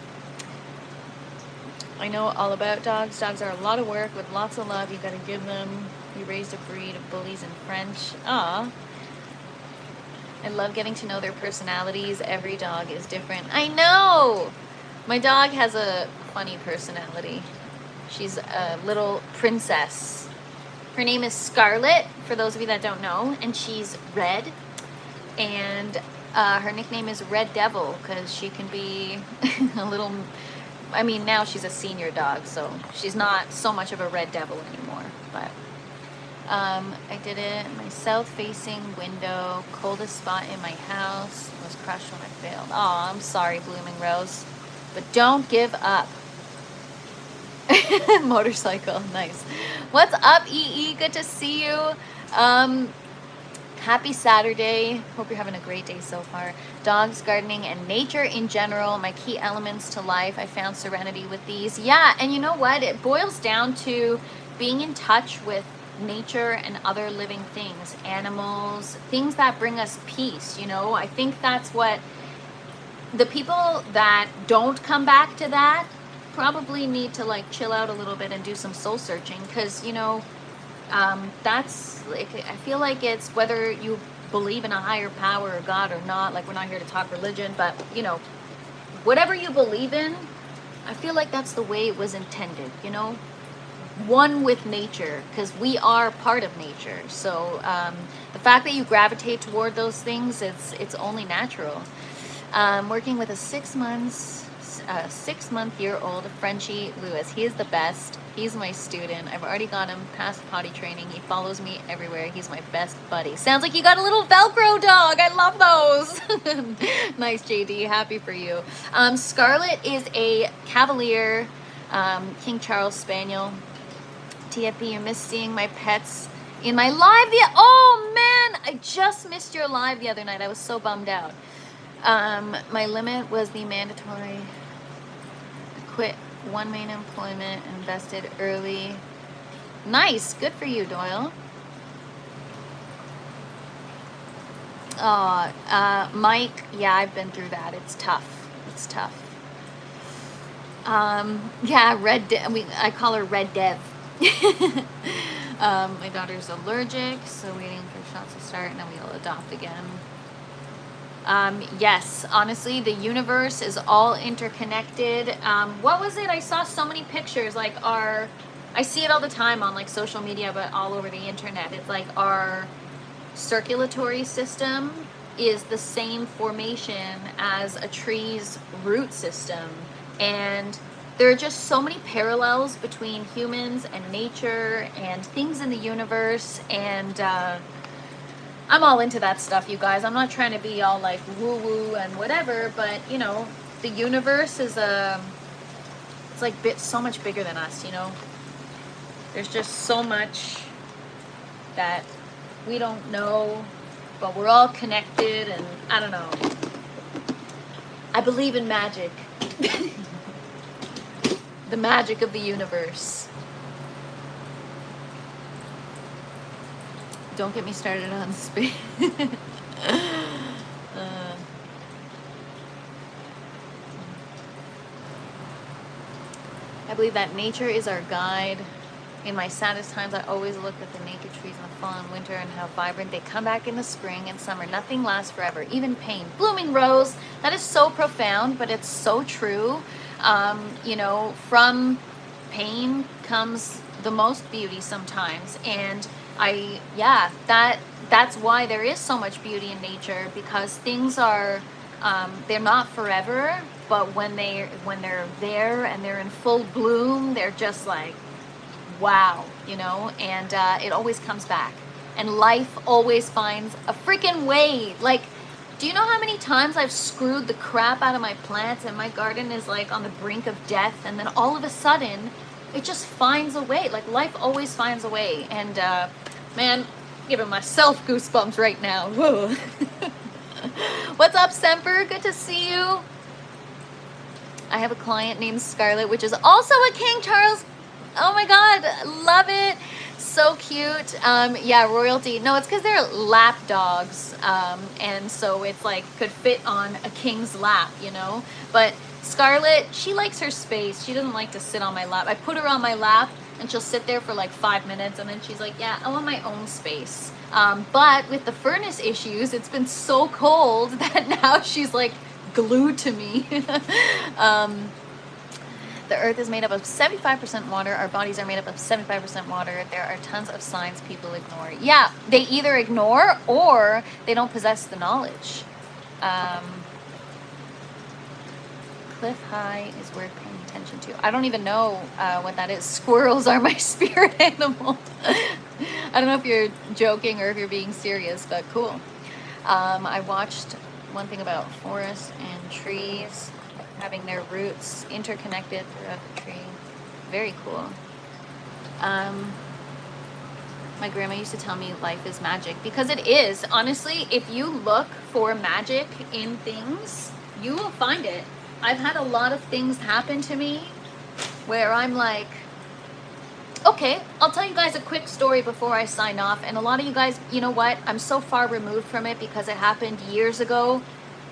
I know all about dogs. Dogs are a lot of work with lots of love. You got to give them. We raised a breed of bullies in French. Ah, I love getting to know their personalities. Every dog is different. I know. My dog has a funny personality. She's a little princess. Her name is Scarlet, for those of you that don't know, and she's red. And her nickname is Red Devil because she can be a little... I mean, now she's a senior dog, so she's not so much of a red devil anymore. But I did it in my south-facing window, coldest spot in my house. Was crushed when I failed. Oh, I'm sorry, Blooming Rose. But don't give up. Motorcycle, nice. What's up, EE? Good to see you. Happy Saturday. Hope you're having a great day so far. Dogs, gardening, and nature in general, my key elements to life. I found serenity with these. Yeah, and you know what? It boils down to being in touch with nature and other living things, animals, things that bring us peace, you know? I think that's what the people that don't come back to that probably need to like chill out a little bit and do some soul searching, because, you know, that's like, I feel like it's whether you believe in a higher power or God or not. Like, we're not here to talk religion, but you know, whatever you believe in, I feel like that's the way it was intended, you know, one with nature, because we are part of nature. So the fact that you gravitate toward those things, it's only natural. Working with a 6-month-year-old Frenchie Lewis. He is the best. He's my student. I've already got him past potty training. He follows me everywhere. He's my best buddy. Sounds like you got a little Velcro dog. I love those. Nice, JD. Happy for you. Scarlet is a Cavalier King Charles Spaniel. TFP, you missed seeing my pets in my live. Oh, man. I just missed your live the other night. I was so bummed out. My limit was the mandatory. I quit one main employment, invested early. Nice, good for you, Doyle. Mike, yeah, I've been through that. It's tough. It's tough. Yeah, I call her Red Dev. My daughter's allergic, so waiting for shots to start, and then we'll adopt again. Yes, honestly, the universe is all interconnected. What was it? I saw so many pictures, like I see it all the time on like social media, but all over the internet. It's like our circulatory system is the same formation as a tree's root system. And there are just so many parallels between humans and nature and things in the universe. And, I'm all into that stuff, you guys. I'm not trying to be all like woo-woo and whatever, but you know, the universe is it's like so much bigger than us, you know. There's just so much that we don't know, but we're all connected, and I don't know. I believe in magic. The magic of the universe. Don't get me started on space. I believe that nature is our guide. In my saddest times, I always look at the naked trees in the fall and winter and how vibrant they come back in the spring and summer. Nothing lasts forever, even pain. Blooming Rose, that is so profound, but it's so true. You know, from pain comes the most beauty sometimes. And that's why there is so much beauty in nature, because things are, they're not forever, but when they're there and they're in full bloom, they're just like, wow, you know, and it always comes back. And life always finds a freaking way. Like, do you know how many times I've screwed the crap out of my plants and my garden is like on the brink of death, and then all of a sudden it just finds a way. Like, life always finds a way. And man, giving myself goosebumps right now. Whoa. What's up, Semper? Good to see you. I have a client named Scarlett, which is also a King Charles. Oh my God, love it. So cute. Yeah, royalty. No, it's because they're lap dogs. And so it's like could fit on a king's lap, you know? But Scarlett, she likes her space. She doesn't like to sit on my lap. I put her on my lap and she'll sit there for like 5 minutes and then she's like, yeah, I want my own space. But with the furnace issues, it's been so cold that now she's like glued to me. The earth is made up of 75% water. Our bodies are made up of 75% water. There are tons of signs people ignore. Yeah, they either ignore or they don't possess the knowledge. Cliff high is worth paying attention to. I don't even know what that is. Squirrels are my spirit animal. I don't know if you're joking or if you're being serious, but cool. I watched one thing about forests and trees having their roots interconnected throughout the tree. Very cool. My grandma used to tell me life is magic, because it is. Honestly, if you look for magic in things, you will find it. I've had a lot of things happen to me where I'm like, okay, I'll tell you guys a quick story before I sign off. And a lot of you guys, you know what? I'm so far removed from it because it happened years ago,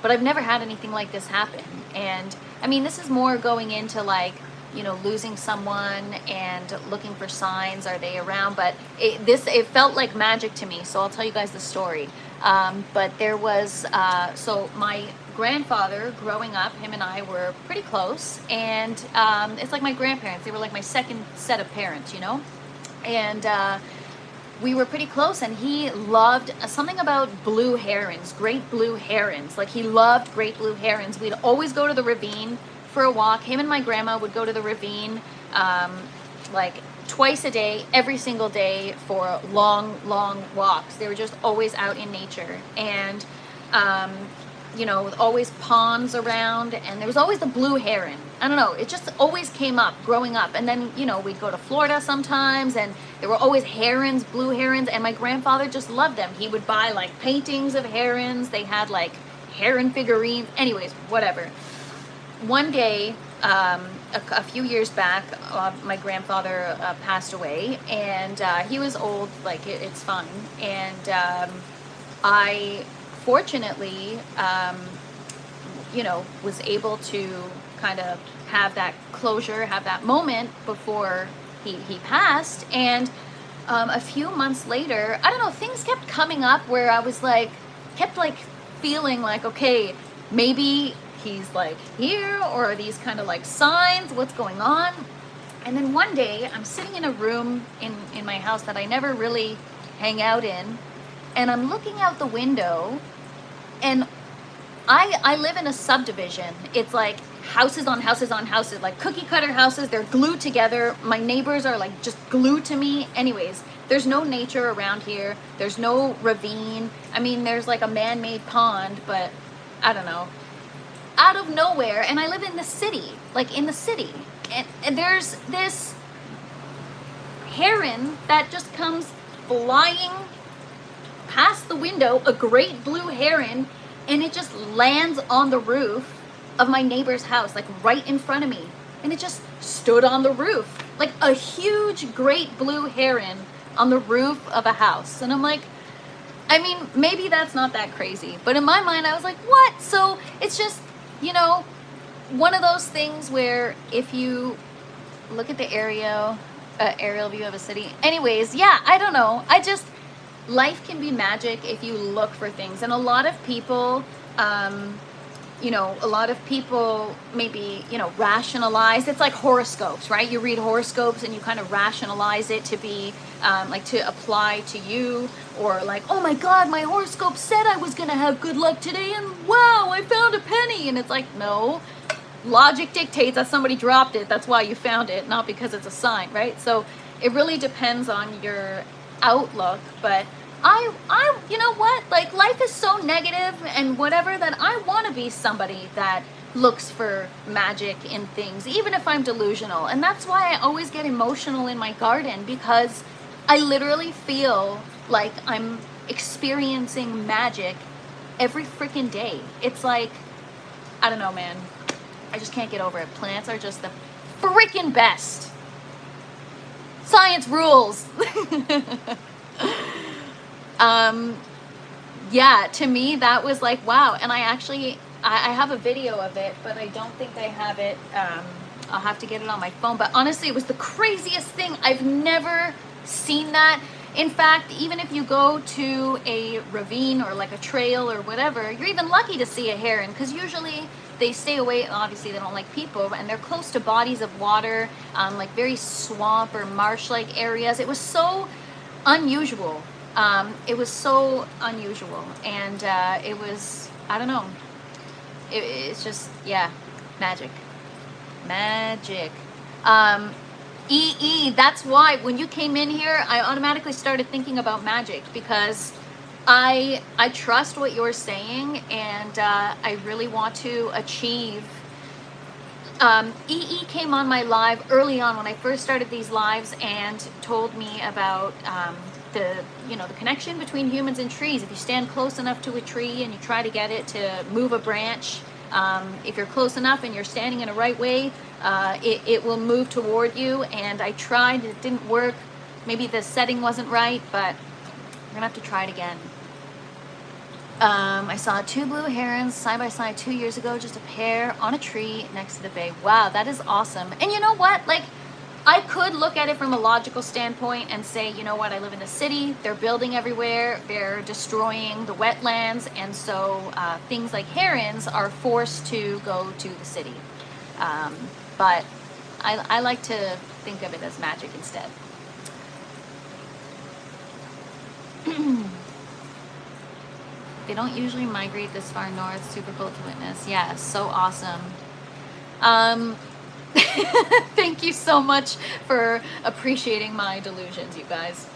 but I've never had anything like this happen. And I mean, this is more going into like, you know, losing someone and looking for signs. Are they around? But it felt like magic to me. So I'll tell you guys the story. But there was, so my grandfather growing up, him and I were pretty close. And it's like my grandparents. They were like my second set of parents, you know? And we were pretty close, and he loved something about blue herons, great blue herons. Like he loved great blue herons. We'd always go to the ravine for a walk. Him and my grandma would go to the ravine like twice a day, every single day, for long, long walks. They were just always out in nature. And you know, always ponds around, and there was always the blue heron. I don't know, it just always came up growing up. And then, you know, we'd go to Florida sometimes, and there were always herons, blue herons, and my grandfather just loved them. He would buy like paintings of herons. They had like heron figurines. Anyways, whatever. One day, a few years back, my grandfather passed away, and he was old, like it's fine. And I fortunately, you know, was able to kind of have that closure, have that moment before he passed. And a few months later, I don't know, things kept coming up where I was like, kept like feeling like, okay, maybe he's like here, or are these kind of like signs, what's going on? And then one day I'm sitting in a room in my house that I never really hang out in, and I'm looking out the window, and I live in a subdivision. It's like houses on houses on houses, like cookie cutter houses. They're glued together. My neighbors are like just glued to me. Anyways, there's no nature around here. There's no ravine. I mean, there's like a man-made pond, but I don't know. Out of nowhere, and I live in the city, like in the city. And there's this heron that just comes flying past the window, a great blue heron, and it just lands on the roof of my neighbor's house, like right in front of me. And it just stood on the roof, like a huge great blue heron on the roof of a house. And I'm like, I mean, maybe that's not that crazy, but in my mind I was like, what? So it's just, you know, one of those things where if you look at the aerial view of a city. Anyways, yeah, I don't know. Life can be magic if you look for things. And a lot of people, you know, a lot of people maybe, you know, rationalize. It's like horoscopes, right? You read horoscopes and you kind of rationalize it to be like to apply to you, or like, oh my God, my horoscope said I was going to have good luck today, and wow, I found a penny. And it's like, no, logic dictates that somebody dropped it. That's why you found it, not because it's a sign, right? So it really depends on your outlook. But I you know what, like life is so negative and whatever that I want to be somebody that looks for magic in things, even if I'm delusional. And that's why I always get emotional in my garden, because I literally feel like I'm experiencing magic every freaking day. It's like, I don't know, man. I just can't get over it. Plants are just the freaking best. Science rules. Yeah, to me that was like, wow. And I actually, I have a video of it, but I don't think I have it. I'll have to get it on my phone. But honestly, it was the craziest thing. I've never seen that. In fact, even if you go to a ravine or like a trail or whatever, you're even lucky to see a heron, because usually they stay away. Obviously, they don't like people, and they're close to bodies of water, like very swamp or marsh-like areas. It was so unusual. It was so unusual, and it was, I don't know. It's just, yeah, magic. Magic. That's why when you came in here, I automatically started thinking about magic, because I trust what you're saying, and I really want to achieve. Came on my live early on when I first started these lives and told me about the connection between humans and trees. If you stand close enough to a tree and you try to get it to move a branch, if you're close enough and you're standing in a right way, it will move toward you. And I tried, it didn't work. Maybe the setting wasn't right, but we're gonna have to try it again. I saw 2 blue herons side by side 2 years ago, just a pair on a tree next to the bay. Wow, that is awesome. And you know what? Like, I could look at it from a logical standpoint and say, you know what, I live in the city, they're building everywhere, they're destroying the wetlands, and so things like herons are forced to go to the city. But I like to think of it as magic instead. They don't usually migrate this far north. Super cool to witness. Yeah, so awesome. Thank you so much for appreciating my delusions, you guys.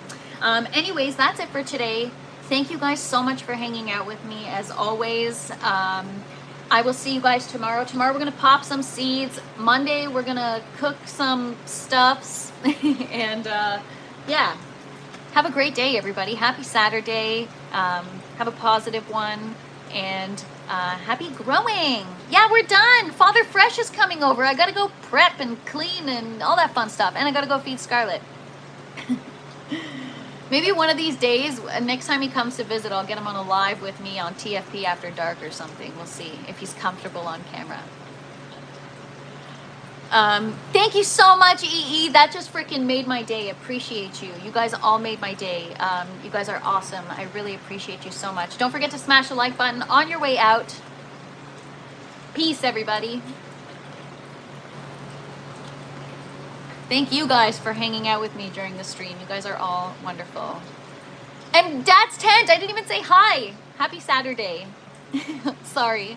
Anyways, that's it for today. Thank you guys so much for hanging out with me, as always. I will see you guys tomorrow. Tomorrow we're going to pop some seeds. Monday we're going to cook some stuffs. And yeah, have a great day, everybody. Happy Saturday. Have a positive one, and happy growing. Yeah, we're done. Father Fresh is coming over. I gotta go prep and clean and all that fun stuff, and I gotta go feed Scarlett. Maybe one of these days, next time he comes to visit, I'll get him on a live with me on TFP After Dark or something. We'll see if he's comfortable on camera. Thank you so much, EE. That just freaking made my day. Appreciate you. You guys all made my day. You guys are awesome. I really appreciate you so much. Don't forget to smash the like button on your way out. Peace, everybody. Thank you guys for hanging out with me during the stream. You guys are all wonderful. And Dad's Tent, I didn't even say hi. Happy Saturday. Sorry.